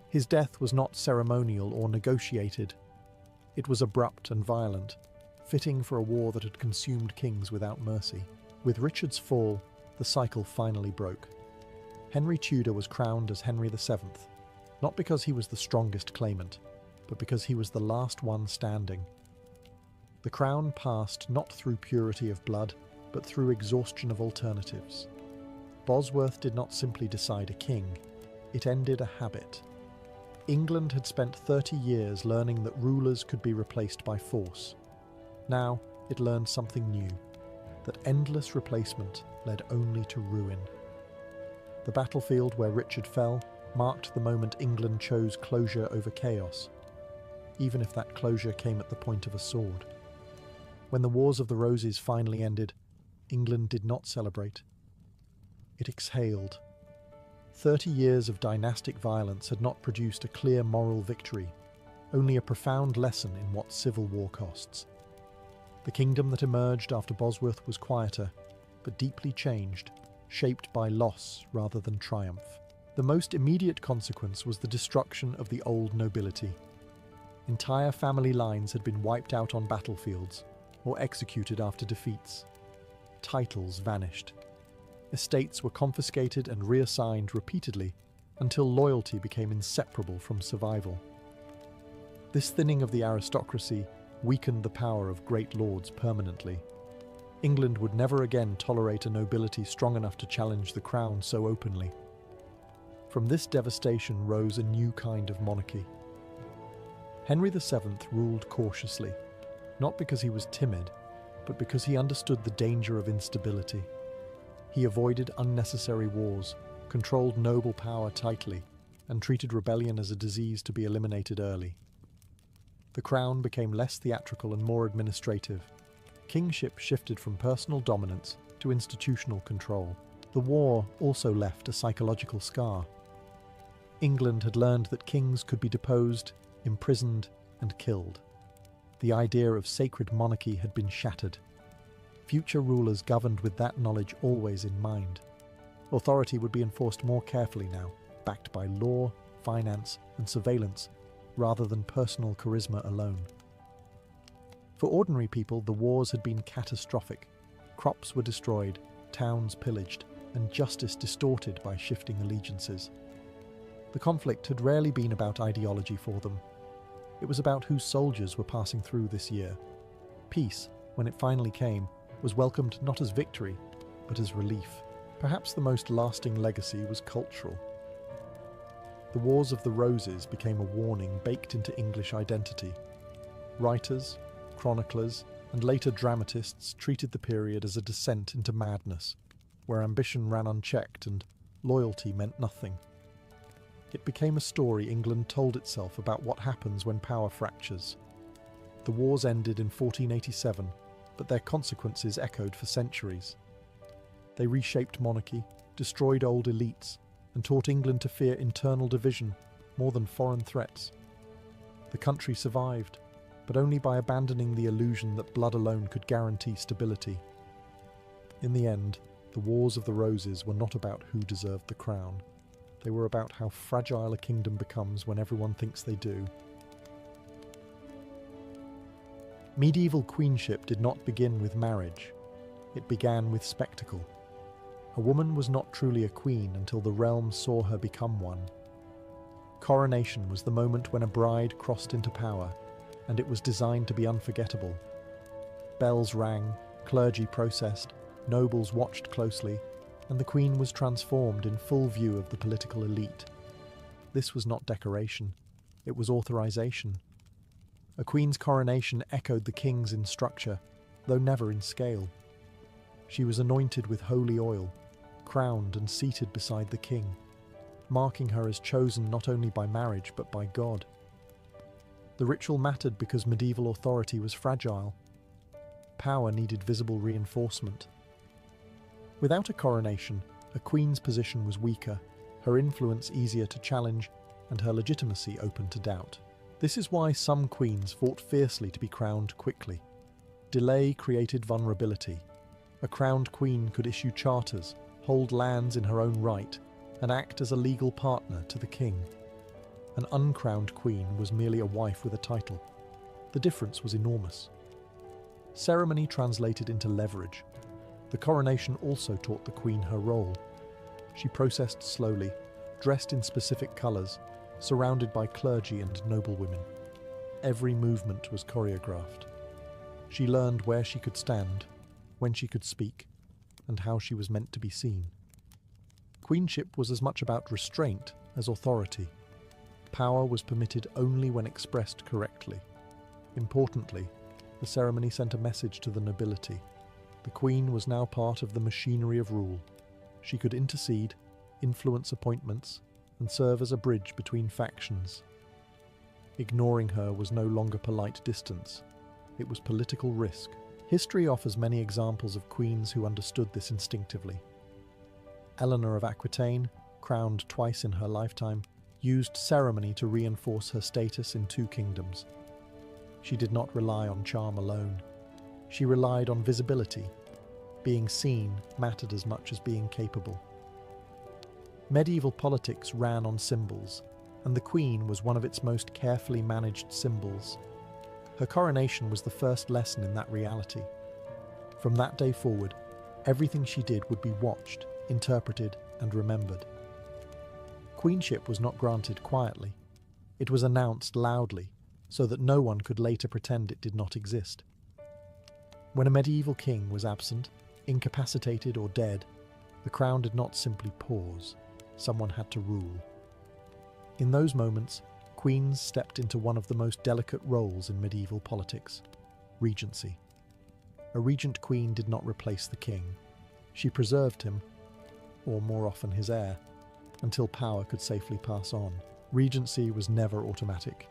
His death was not ceremonial or negotiated. It was abrupt and violent, fitting for a war that had consumed kings without mercy. With Richard's fall, the cycle finally broke. Henry Tudor was crowned as Henry VII, not because he was the strongest claimant, but because he was the last one standing. The crown passed not through purity of blood, but through exhaustion of alternatives. Bosworth did not simply decide a king, it ended a habit. England had spent 30 years learning that rulers could be replaced by force. Now it learned something new, that endless replacement led only to ruin. The battlefield where Richard fell marked the moment England chose closure over chaos, even if that closure came at the point of a sword. When the Wars of the Roses finally ended, England did not celebrate. It exhaled. 30 years of dynastic violence had not produced a clear moral victory, only a profound lesson in what civil war costs. The kingdom that emerged after Bosworth was quieter, but deeply changed, shaped by loss rather than triumph. The most immediate consequence was the destruction of the old nobility. Entire family lines had been wiped out on battlefields or executed after defeats. Titles vanished. Estates were confiscated and reassigned repeatedly until loyalty became inseparable from survival. This thinning of the aristocracy weakened the power of great lords permanently. England would never again tolerate a nobility strong enough to challenge the crown so openly. From this devastation rose a new kind of monarchy. Henry VII ruled cautiously, not because he was timid, but because he understood the danger of instability. He avoided unnecessary wars, controlled noble power tightly, and treated rebellion as a disease to be eliminated early. The crown became less theatrical and more administrative. Kingship shifted from personal dominance to institutional control. The war also left a psychological scar. England had learned that kings could be deposed, imprisoned, and killed. The idea of sacred monarchy had been shattered. Future rulers governed with that knowledge always in mind. Authority would be enforced more carefully now, backed by law, finance, and surveillance, rather than personal charisma alone. For ordinary people, the wars had been catastrophic. Crops were destroyed, towns pillaged, and justice distorted by shifting allegiances. The conflict had rarely been about ideology for them. It was about whose soldiers were passing through this year. Peace, when it finally came, was welcomed not as victory, but as relief. Perhaps the most lasting legacy was cultural. The Wars of the Roses became a warning baked into English identity. Writers, chroniclers, and later dramatists treated the period as a descent into madness, where ambition ran unchecked and loyalty meant nothing. It became a story England told itself about what happens when power fractures. The wars ended in 1487, but their consequences echoed for centuries. They reshaped monarchy, destroyed old elites, and taught England to fear internal division more than foreign threats. The country survived, but only by abandoning the illusion that blood alone could guarantee stability. In the end, the Wars of the Roses were not about who deserved the crown. They were about how fragile a kingdom becomes when everyone thinks they do. Medieval queenship did not begin with marriage. It began with spectacle. A woman was not truly a queen until the realm saw her become one. Coronation was the moment when a bride crossed into power, and it was designed to be unforgettable. Bells rang, clergy processed, nobles watched closely, and the Queen was transformed in full view of the political elite. This was not decoration, it was authorization. A Queen's coronation echoed the King's in structure, though never in scale. She was anointed with holy oil, crowned and seated beside the King, marking her as chosen not only by marriage but by God. The ritual mattered because medieval authority was fragile. Power needed visible reinforcement. Without a coronation, a queen's position was weaker, her influence easier to challenge, and her legitimacy open to doubt. This is why some queens fought fiercely to be crowned quickly. Delay created vulnerability. A crowned queen could issue charters, hold lands in her own right, and act as a legal partner to the king. An uncrowned queen was merely a wife with a title. The difference was enormous. Ceremony translated into leverage. The coronation also taught the Queen her role. She processed slowly, dressed in specific colours, surrounded by clergy and noblewomen. Every movement was choreographed. She learned where she could stand, when she could speak, and how she was meant to be seen. Queenship was as much about restraint as authority. Power was permitted only when expressed correctly. Importantly, the ceremony sent a message to the nobility. The queen was now part of the machinery of rule. She could intercede, influence appointments, and serve as a bridge between factions. Ignoring her was no longer polite distance. It was political risk. History offers many examples of queens who understood this instinctively. Eleanor of Aquitaine, crowned twice in her lifetime, used ceremony to reinforce her status in two kingdoms. She did not rely on charm alone. She relied on visibility. Being seen mattered as much as being capable. Medieval politics ran on symbols, and the Queen was one of its most carefully managed symbols. Her coronation was the first lesson in that reality. From that day forward, everything she did would be watched, interpreted, and remembered. Queenship was not granted quietly. It was announced loudly, so that no one could later pretend it did not exist. When a medieval king was absent, incapacitated, or dead, the crown did not simply pause. Someone had to rule. In those moments, queens stepped into one of the most delicate roles in medieval politics: regency. A regent queen did not replace the king. She preserved him, or more often his heir, until power could safely pass on. Regency was never automatic.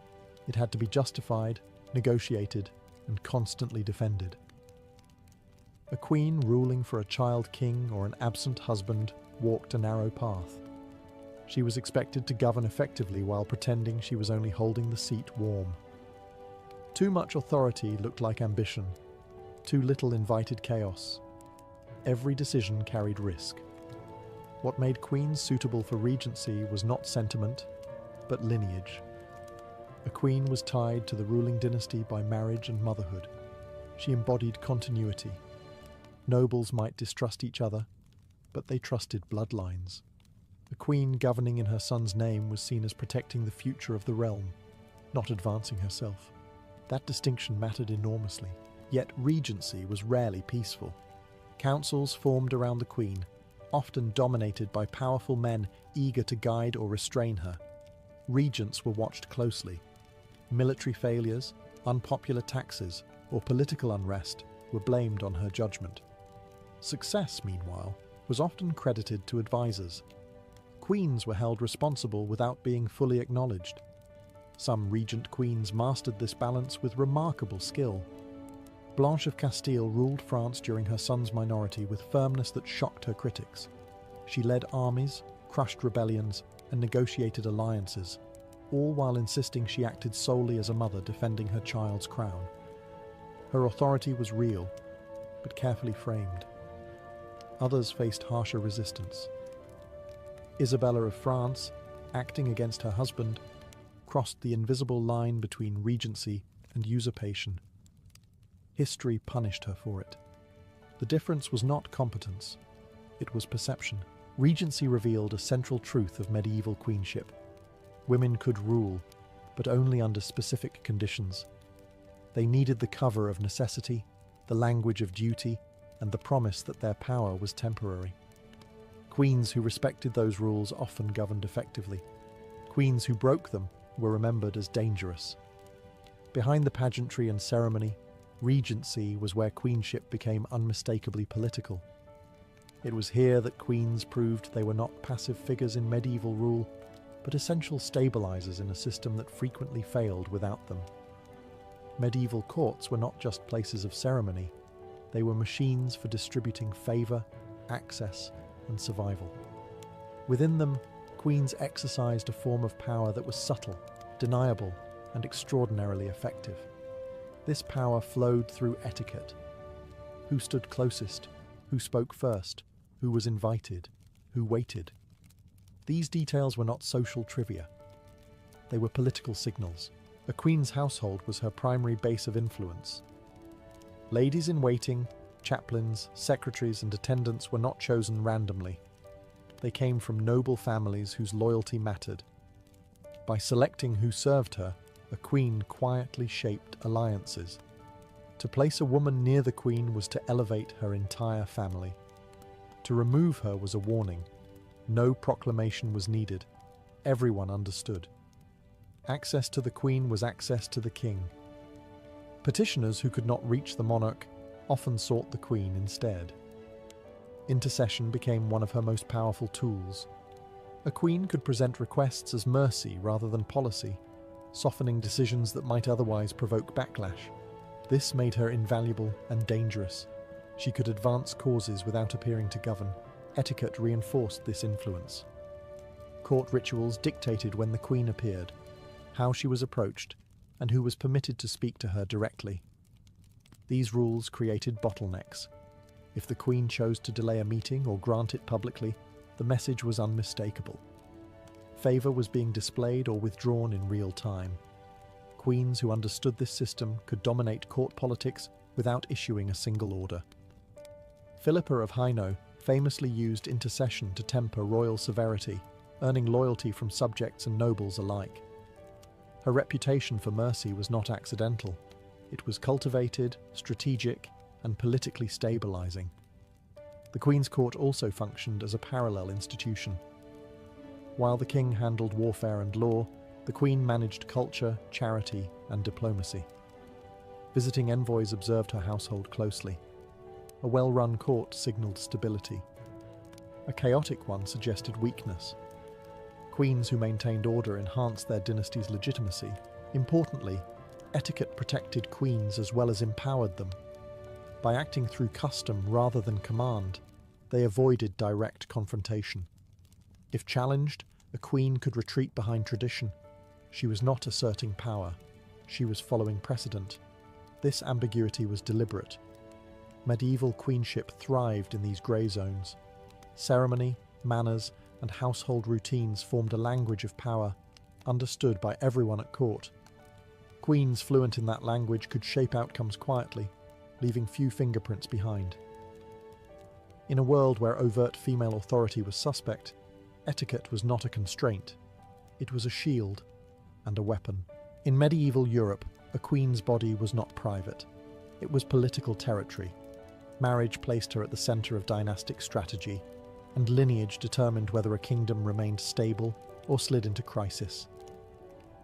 It had to be justified, negotiated, and constantly defended. A queen ruling for a child king or an absent husband walked a narrow path. She was expected to govern effectively while pretending she was only holding the seat warm. Too much authority looked like ambition. Too little invited chaos. Every decision carried risk. What made queens suitable for regency was not sentiment, but lineage. A queen was tied to the ruling dynasty by marriage and motherhood. She embodied continuity. Nobles might distrust each other, but they trusted bloodlines. A queen governing in her son's name was seen as protecting the future of the realm, not advancing herself. That distinction mattered enormously. Yet regency was rarely peaceful. Councils formed around the queen, often dominated by powerful men eager to guide or restrain her. Regents were watched closely. Military failures, unpopular taxes, or political unrest were blamed on her judgment. Success, meanwhile, was often credited to advisors. Queens were held responsible without being fully acknowledged. Some regent queens mastered this balance with remarkable skill. Blanche of Castile ruled France during her son's minority with firmness that shocked her critics. She led armies, crushed rebellions, and negotiated alliances, all while insisting she acted solely as a mother defending her child's crown. Her authority was real, but carefully framed. Others faced harsher resistance. Isabella of France, acting against her husband, crossed the invisible line between regency and usurpation. History punished her for it. The difference was not competence, it was perception. Regency revealed a central truth of medieval queenship. Women could rule, but only under specific conditions. They needed the cover of necessity, the language of duty, and the promise that their power was temporary. Queens who respected those rules often governed effectively. Queens who broke them were remembered as dangerous. Behind the pageantry and ceremony, regency was where queenship became unmistakably political. It was here that queens proved they were not passive figures in medieval rule, but essential stabilizers in a system that frequently failed without them. Medieval courts were not just places of ceremony, they were machines for distributing favor, access, and survival. Within them, queens exercised a form of power that was subtle, deniable, and extraordinarily effective. This power flowed through etiquette. Who stood closest? Who spoke first? Who was invited? Who waited? These details were not social trivia. They were political signals. A queen's household was her primary base of influence. Ladies in waiting, chaplains, secretaries, and attendants were not chosen randomly. They came from noble families whose loyalty mattered. By selecting who served her, a queen quietly shaped alliances. To place a woman near the queen was to elevate her entire family. To remove her was a warning. No proclamation was needed. Everyone understood. Access to the queen was access to the king. Petitioners who could not reach the monarch often sought the queen instead. Intercession became one of her most powerful tools. A queen could present requests as mercy rather than policy, softening decisions that might otherwise provoke backlash. This made her invaluable and dangerous. She could advance causes without appearing to govern. Etiquette reinforced this influence. Court rituals dictated when the queen appeared, how she was approached, and who was permitted to speak to her directly. These rules created bottlenecks. If the queen chose to delay a meeting or grant it publicly, the message was unmistakable. Favor was being displayed or withdrawn in real time. Queens who understood this system could dominate court politics without issuing a single order. Philippa of Hainaut famously used intercession to temper royal severity, earning loyalty from subjects and nobles alike. Her reputation for mercy was not accidental. It was cultivated, strategic, and politically stabilizing. The Queen's Court also functioned as a parallel institution. While the king handled warfare and law, the Queen managed culture, charity, and diplomacy. Visiting envoys observed her household closely. A well-run court signaled stability. A chaotic one suggested weakness. Queens who maintained order enhanced their dynasty's legitimacy. Importantly, etiquette protected queens as well as empowered them. By acting through custom rather than command, they avoided direct confrontation. If challenged, a queen could retreat behind tradition. She was not asserting power. She was following precedent. This ambiguity was deliberate. Medieval queenship thrived in these grey zones. Ceremony, manners, and household routines formed a language of power, understood by everyone at court. Queens fluent in that language could shape outcomes quietly, leaving few fingerprints behind. In a world where overt female authority was suspect, etiquette was not a constraint. It was a shield and a weapon. In medieval Europe, a queen's body was not private. It was political territory. Marriage placed her at the centre of dynastic strategy, and lineage determined whether a kingdom remained stable or slid into crisis.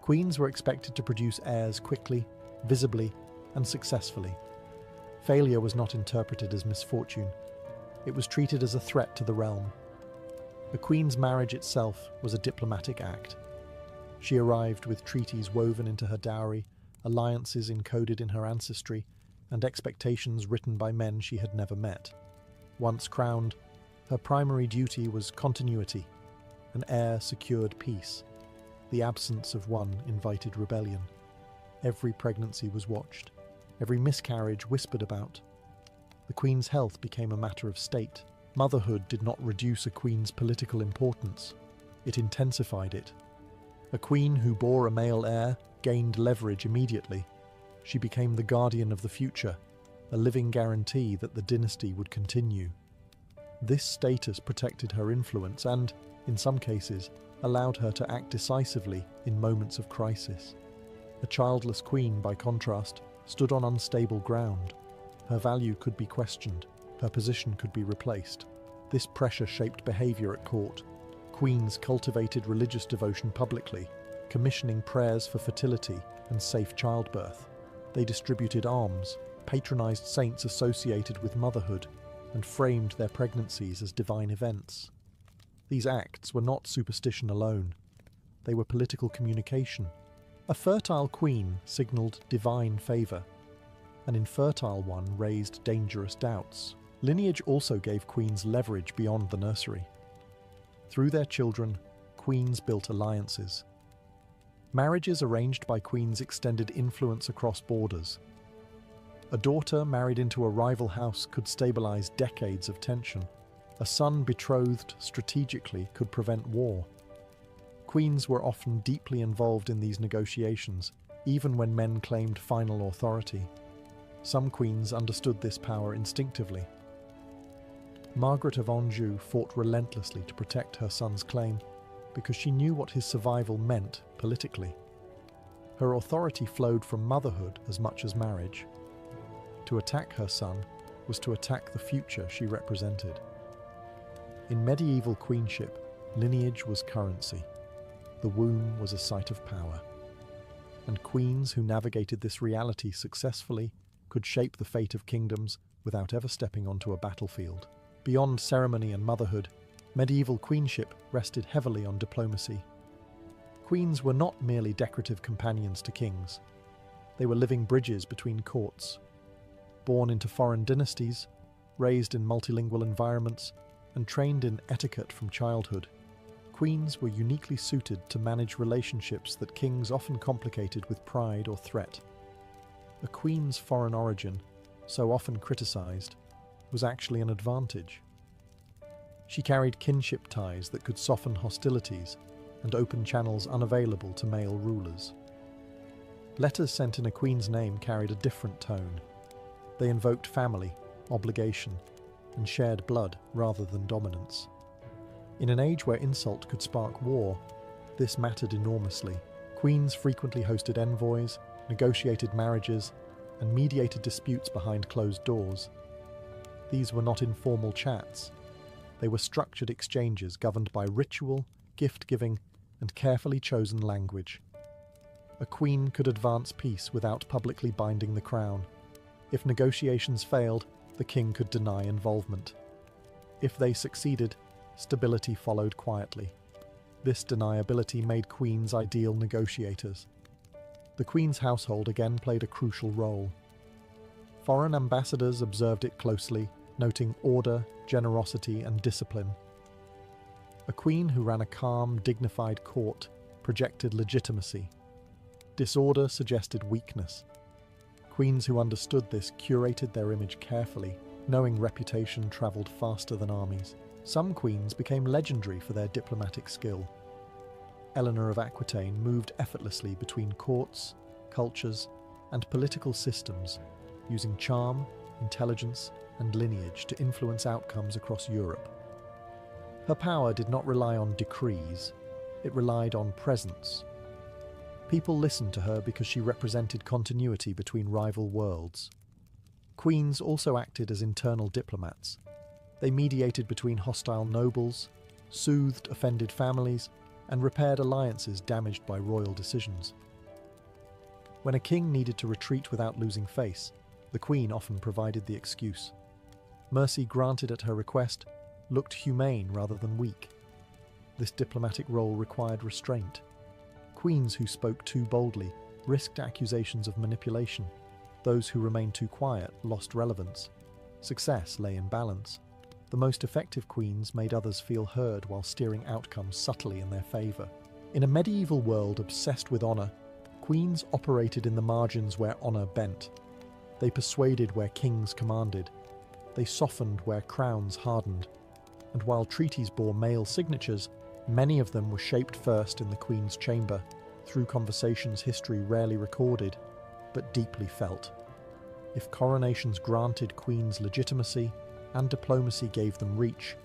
Queens were expected to produce heirs quickly, visibly, and successfully. Failure was not interpreted as misfortune. It was treated as a threat to the realm. A queen's marriage itself was a diplomatic act. She arrived with treaties woven into her dowry, alliances encoded in her ancestry, and expectations written by men she had never met. Once crowned, her primary duty was continuity. An heir secured peace. The absence of one invited rebellion. Every pregnancy was watched. Every miscarriage whispered about. The queen's health became a matter of state. Motherhood did not reduce a queen's political importance. It intensified it. A queen who bore a male heir gained leverage immediately. She became the guardian of the future, a living guarantee that the dynasty would continue. This status protected her influence and, in some cases, allowed her to act decisively in moments of crisis. A childless queen, by contrast, stood on unstable ground. Her value could be questioned. Her position could be replaced. This pressure shaped behaviour at court. Queens cultivated religious devotion publicly, commissioning prayers for fertility and safe childbirth. They distributed alms, patronised saints associated with motherhood, and framed their pregnancies as divine events. These acts were not superstition alone. They were political communication. A fertile queen signalled divine favour. An infertile one raised dangerous doubts. Lineage also gave queens leverage beyond the nursery. Through their children, queens built alliances. Marriages arranged by queens extended influence across borders. A daughter married into a rival house could stabilize decades of tension. A son betrothed strategically could prevent war. Queens were often deeply involved in these negotiations, even when men claimed final authority. Some queens understood this power instinctively. Margaret of Anjou fought relentlessly to protect her son's claim because she knew what his survival meant politically. Her authority flowed from motherhood as much as marriage. To attack her son was to attack the future she represented. In medieval queenship, lineage was currency. The womb was a site of power. And queens who navigated this reality successfully could shape the fate of kingdoms without ever stepping onto a battlefield. Beyond ceremony and motherhood, medieval queenship rested heavily on diplomacy. Queens were not merely decorative companions to kings. They were living bridges between courts. Born into foreign dynasties, raised in multilingual environments, and trained in etiquette from childhood, queens were uniquely suited to manage relationships that kings often complicated with pride or threat. A queen's foreign origin, so often criticized, was actually an advantage. She carried kinship ties that could soften hostilities and open channels unavailable to male rulers. Letters sent in a queen's name carried a different tone. They invoked family, obligation, and shared blood rather than dominance. In an age where insult could spark war, this mattered enormously. Queens frequently hosted envoys, negotiated marriages, and mediated disputes behind closed doors. These were not informal chats. They were structured exchanges governed by ritual, gift-giving, and carefully chosen language. A queen could advance peace without publicly binding the crown. If negotiations failed, the king could deny involvement. If they succeeded, stability followed quietly. This deniability made queens ideal negotiators. The queen's household again played a crucial role. Foreign ambassadors observed it closely, noting order, generosity, and discipline. A queen who ran a calm, dignified court projected legitimacy. Disorder suggested weakness. Queens who understood this curated their image carefully, knowing reputation travelled faster than armies. Some queens became legendary for their diplomatic skill. Eleanor of Aquitaine moved effortlessly between courts, cultures, and political systems, using charm, intelligence, and lineage to influence outcomes across Europe. Her power did not rely on decrees, it relied on presence. People listened to her because she represented continuity between rival worlds. Queens also acted as internal diplomats. They mediated between hostile nobles, soothed offended families, and repaired alliances damaged by royal decisions. When a king needed to retreat without losing face, the queen often provided the excuse. Mercy granted at her request looked humane rather than weak. This diplomatic role required restraint. Queens who spoke too boldly risked accusations of manipulation. Those who remained too quiet lost relevance. Success lay in balance. The most effective queens made others feel heard while steering outcomes subtly in their favour. In a medieval world obsessed with honour, queens operated in the margins where honour bent. They persuaded where kings commanded. They softened where crowns hardened. And while treaties bore male signatures, many of them were shaped first in the queen's chamber, through conversations history rarely recorded, but deeply felt. If coronations granted queens legitimacy, and diplomacy gave them reach,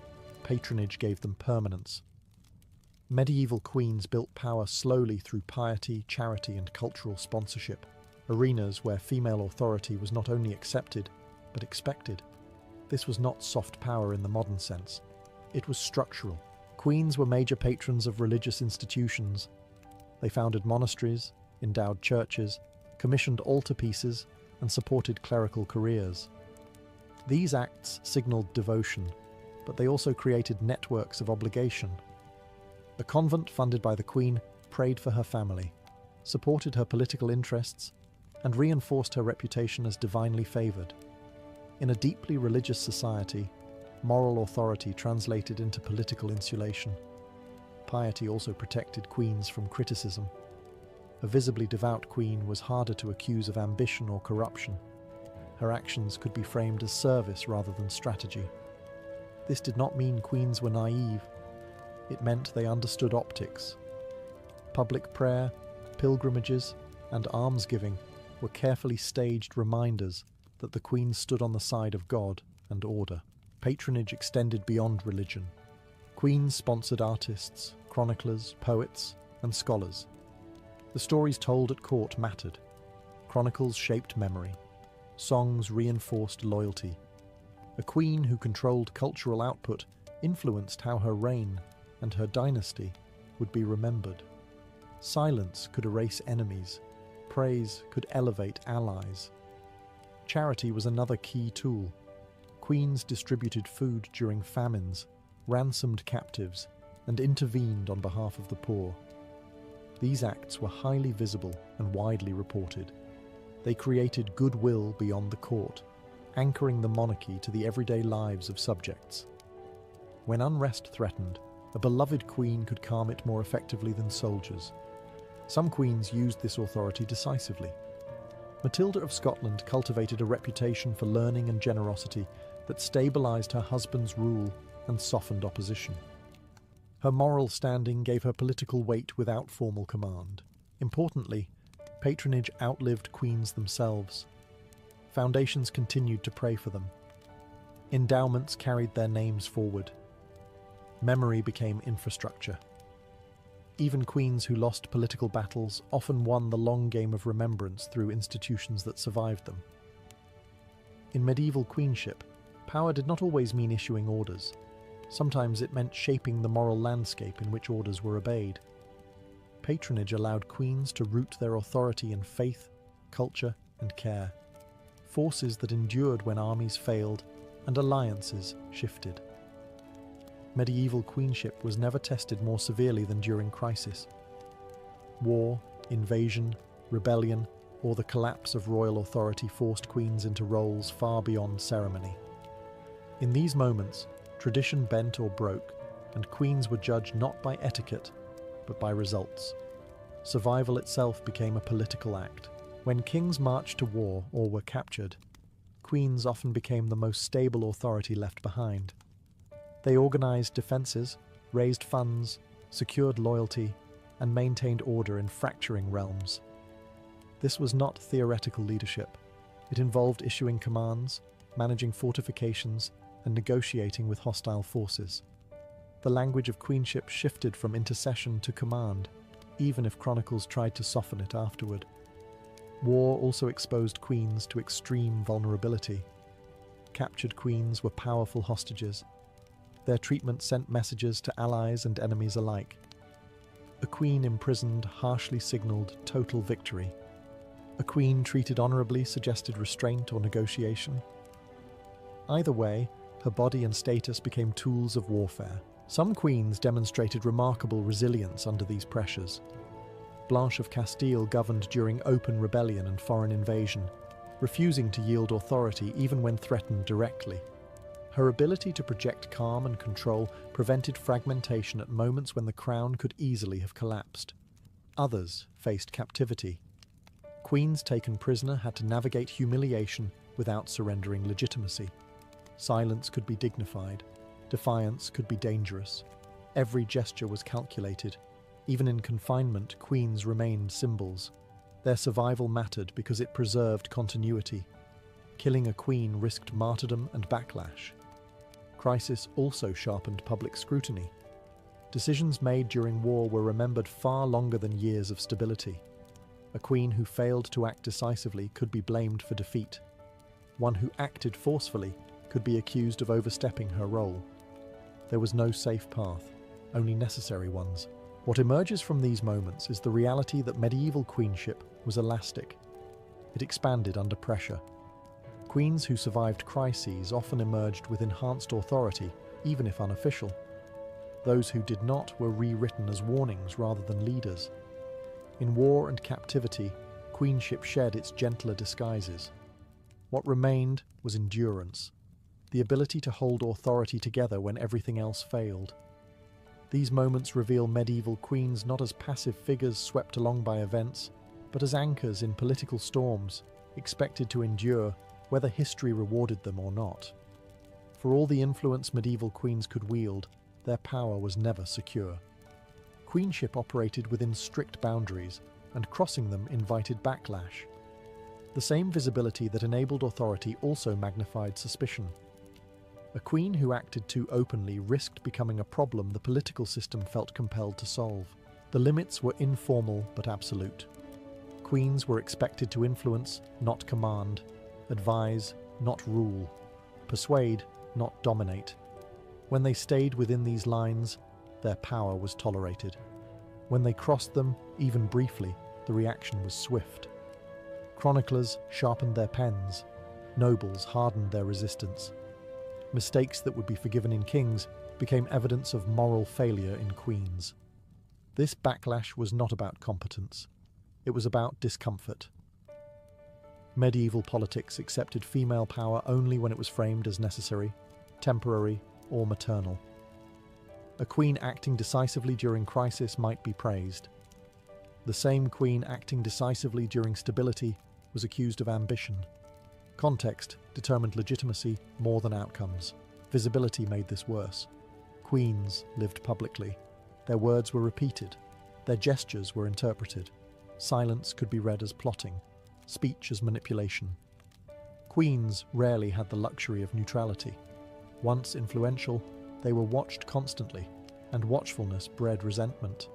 patronage gave them permanence. Medieval queens built power slowly through piety, charity, and cultural sponsorship, arenas where female authority was not only accepted, but expected. This was not soft power in the modern sense. It was structural. Queens were major patrons of religious institutions. They founded monasteries, endowed churches, commissioned altarpieces, and supported clerical careers. These acts signaled devotion, but they also created networks of obligation. A convent funded by the Queen prayed for her family, supported her political interests, and reinforced her reputation as divinely favoured. In a deeply religious society, moral authority translated into political insulation. Piety also protected queens from criticism. A visibly devout queen was harder to accuse of ambition or corruption. Her actions could be framed as service rather than strategy. This did not mean queens were naive. It meant they understood optics. Public prayer, pilgrimages, and almsgiving were carefully staged reminders that the queen stood on the side of God and order. Patronage extended beyond religion. Queens sponsored artists, chroniclers, poets, and scholars. The stories told at court mattered. Chronicles shaped memory. Songs reinforced loyalty. A queen who controlled cultural output influenced how her reign and her dynasty would be remembered. Silence could erase enemies. Praise could elevate allies. Charity was another key tool. Queens distributed food during famines, ransomed captives, and intervened on behalf of the poor. These acts were highly visible and widely reported. They created goodwill beyond the court, anchoring the monarchy to the everyday lives of subjects. When unrest threatened, a beloved queen could calm it more effectively than soldiers. Some queens used this authority decisively. Matilda of Scotland cultivated a reputation for learning and generosity that stabilized her husband's rule and softened opposition. Her moral standing gave her political weight without formal command. Importantly, patronage outlived queens themselves. Foundations continued to pray for them. Endowments carried their names forward. Memory became infrastructure. Even queens who lost political battles often won the long game of remembrance through institutions that survived them. In medieval queenship, power did not always mean issuing orders. Sometimes it meant shaping the moral landscape in which orders were obeyed. Patronage allowed queens to root their authority in faith, culture, and care, forces that endured when armies failed and alliances shifted. Medieval queenship was never tested more severely than during crisis. War, invasion, rebellion, or the collapse of royal authority forced queens into roles far beyond ceremony. In these moments, tradition bent or broke, and queens were judged not by etiquette, but by results. Survival itself became a political act. When kings marched to war or were captured, queens often became the most stable authority left behind. They organized defenses, raised funds, secured loyalty, and maintained order in fracturing realms. This was not theoretical leadership. It involved issuing commands, managing fortifications, and negotiating with hostile forces. The language of queenship shifted from intercession to command, even if chronicles tried to soften it afterward. War also exposed queens to extreme vulnerability. Captured queens were powerful hostages. Their treatment sent messages to allies and enemies alike. A queen imprisoned harshly signaled total victory. A queen treated honorably suggested restraint or negotiation. Either way, her body and status became tools of warfare. Some queens demonstrated remarkable resilience under these pressures. Blanche of Castile governed during open rebellion and foreign invasion, refusing to yield authority even when threatened directly. Her ability to project calm and control prevented fragmentation at moments when the crown could easily have collapsed. Others faced captivity. Queens taken prisoner had to navigate humiliation without surrendering legitimacy. Silence could be dignified. Defiance could be dangerous. Every gesture was calculated. Even in confinement, queens remained symbols. Their survival mattered because it preserved continuity. Killing a queen risked martyrdom and backlash. Crisis also sharpened public scrutiny. Decisions made during war were remembered far longer than years of stability. A queen who failed to act decisively could be blamed for defeat. One who acted forcefully could be accused of overstepping her role. There was no safe path, only necessary ones. What emerges from these moments is the reality that medieval queenship was elastic. It expanded under pressure. Queens who survived crises often emerged with enhanced authority, even if unofficial. Those who did not were rewritten as warnings rather than leaders. In war and captivity, queenship shed its gentler disguises. What remained was endurance, the ability to hold authority together when everything else failed. These moments reveal medieval queens not as passive figures swept along by events, but as anchors in political storms, expected to endure whether history rewarded them or not. For all the influence medieval queens could wield, their power was never secure. Queenship operated within strict boundaries, and crossing them invited backlash. The same visibility that enabled authority also magnified suspicion. A queen who acted too openly risked becoming a problem the political system felt compelled to solve. The limits were informal but absolute. Queens were expected to influence, not command, advise, not rule, persuade, not dominate. When they stayed within these lines, their power was tolerated. When they crossed them, even briefly, the reaction was swift. Chroniclers sharpened their pens, nobles hardened their resistance. Mistakes that would be forgiven in kings became evidence of moral failure in queens. This backlash was not about competence. It was about discomfort. Medieval politics accepted female power only when it was framed as necessary, temporary, or maternal. A queen acting decisively during crisis might be praised. The same queen acting decisively during stability was accused of ambition. Context determined legitimacy more than outcomes. Visibility made this worse. Queens lived publicly. Their words were repeated. Their gestures were interpreted. Silence could be read as plotting, speech as manipulation. Queens rarely had the luxury of neutrality. Once influential, they were watched constantly, and watchfulness bred resentment.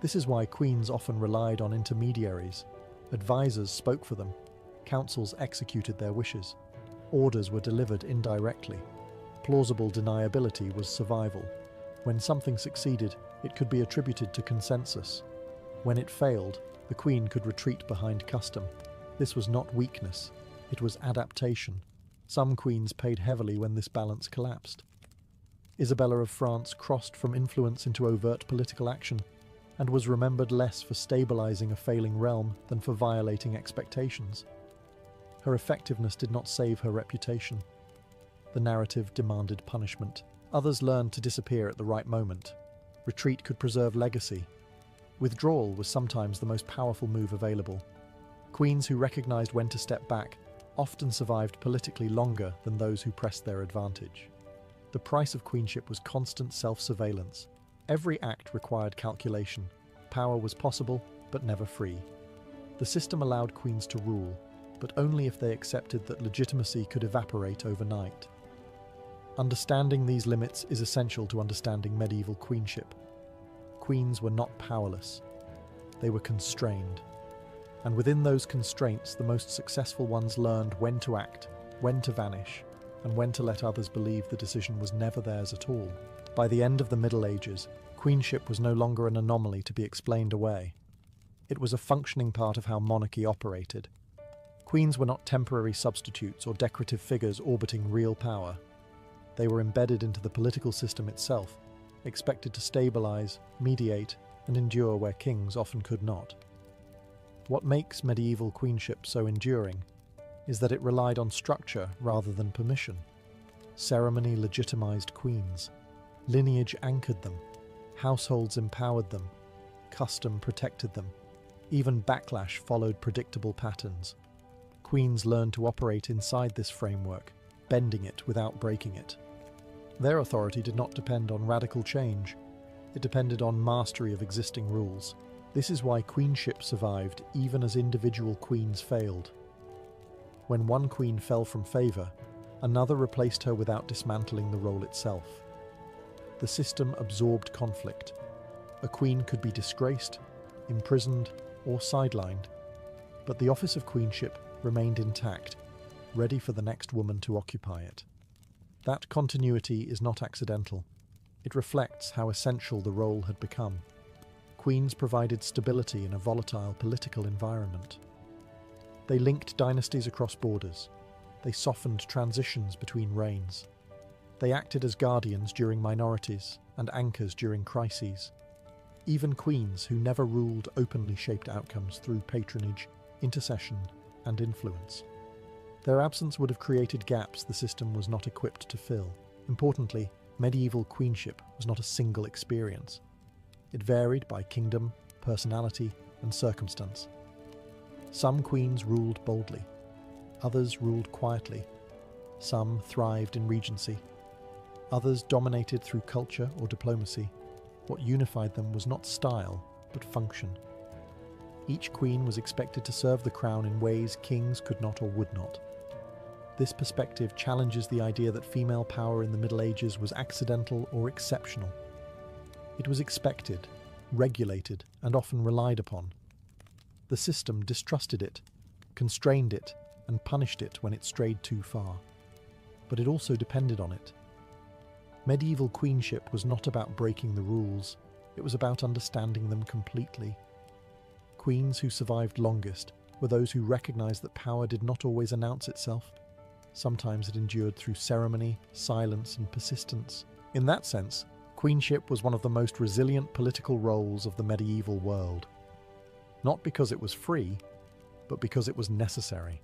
This is why queens often relied on intermediaries. Advisors spoke for them. Councils executed their wishes. Orders were delivered indirectly. Plausible deniability was survival. When something succeeded, it could be attributed to consensus. When it failed, the queen could retreat behind custom. This was not weakness, it was adaptation. Some queens paid heavily when this balance collapsed. Isabella of France crossed from influence into overt political action, and was remembered less for stabilizing a failing realm than for violating expectations. Her effectiveness did not save her reputation. The narrative demanded punishment. Others learned to disappear at the right moment. Retreat could preserve legacy. Withdrawal was sometimes the most powerful move available. Queens who recognized when to step back often survived politically longer than those who pressed their advantage. The price of queenship was constant self-surveillance. Every act required calculation. Power was possible, but never free. The system allowed queens to rule, but only if they accepted that legitimacy could evaporate overnight. Understanding these limits is essential to understanding medieval queenship. Queens were not powerless. They were constrained. And within those constraints, the most successful ones learned when to act, when to vanish, and when to let others believe the decision was never theirs at all. By the end of the Middle Ages, queenship was no longer an anomaly to be explained away. It was a functioning part of how monarchy operated. Queens were not temporary substitutes or decorative figures orbiting real power. They were embedded into the political system itself, expected to stabilize, mediate, and endure where kings often could not. What makes medieval queenship so enduring is that it relied on structure rather than permission. Ceremony legitimized queens. Lineage anchored them. Households empowered them. Custom protected them. Even backlash followed predictable patterns. Queens learned to operate inside this framework, bending it without breaking it. Their authority did not depend on radical change. It depended on mastery of existing rules. This is why queenship survived even as individual queens failed. When one queen fell from favor, another replaced her without dismantling the role itself. The system absorbed conflict. A queen could be disgraced, imprisoned, or sidelined, but the office of queenship remained intact, ready for the next woman to occupy it. That continuity is not accidental. It reflects how essential the role had become. Queens provided stability in a volatile political environment. They linked dynasties across borders. They softened transitions between reigns. They acted as guardians during minorities and anchors during crises. Even queens who never ruled openly shaped outcomes through patronage, intercession, and influence. Their absence would have created gaps the system was not equipped to fill. Importantly, medieval queenship was not a single experience. It varied by kingdom, personality, and circumstance. Some queens ruled boldly. Others ruled quietly. Some thrived in regency. Others dominated through culture or diplomacy. What unified them was not style, but function. Each queen was expected to serve the crown in ways kings could not or would not. This perspective challenges the idea that female power in the Middle Ages was accidental or exceptional. It was expected, regulated, and often relied upon. The system distrusted it, constrained it, and punished it when it strayed too far. But it also depended on it. Medieval queenship was not about breaking the rules, it was about understanding them completely. Queens who survived longest were those who recognized that power did not always announce itself. Sometimes it endured through ceremony, silence, and persistence. In that sense, queenship was one of the most resilient political roles of the medieval world. Not because it was free, but because it was necessary.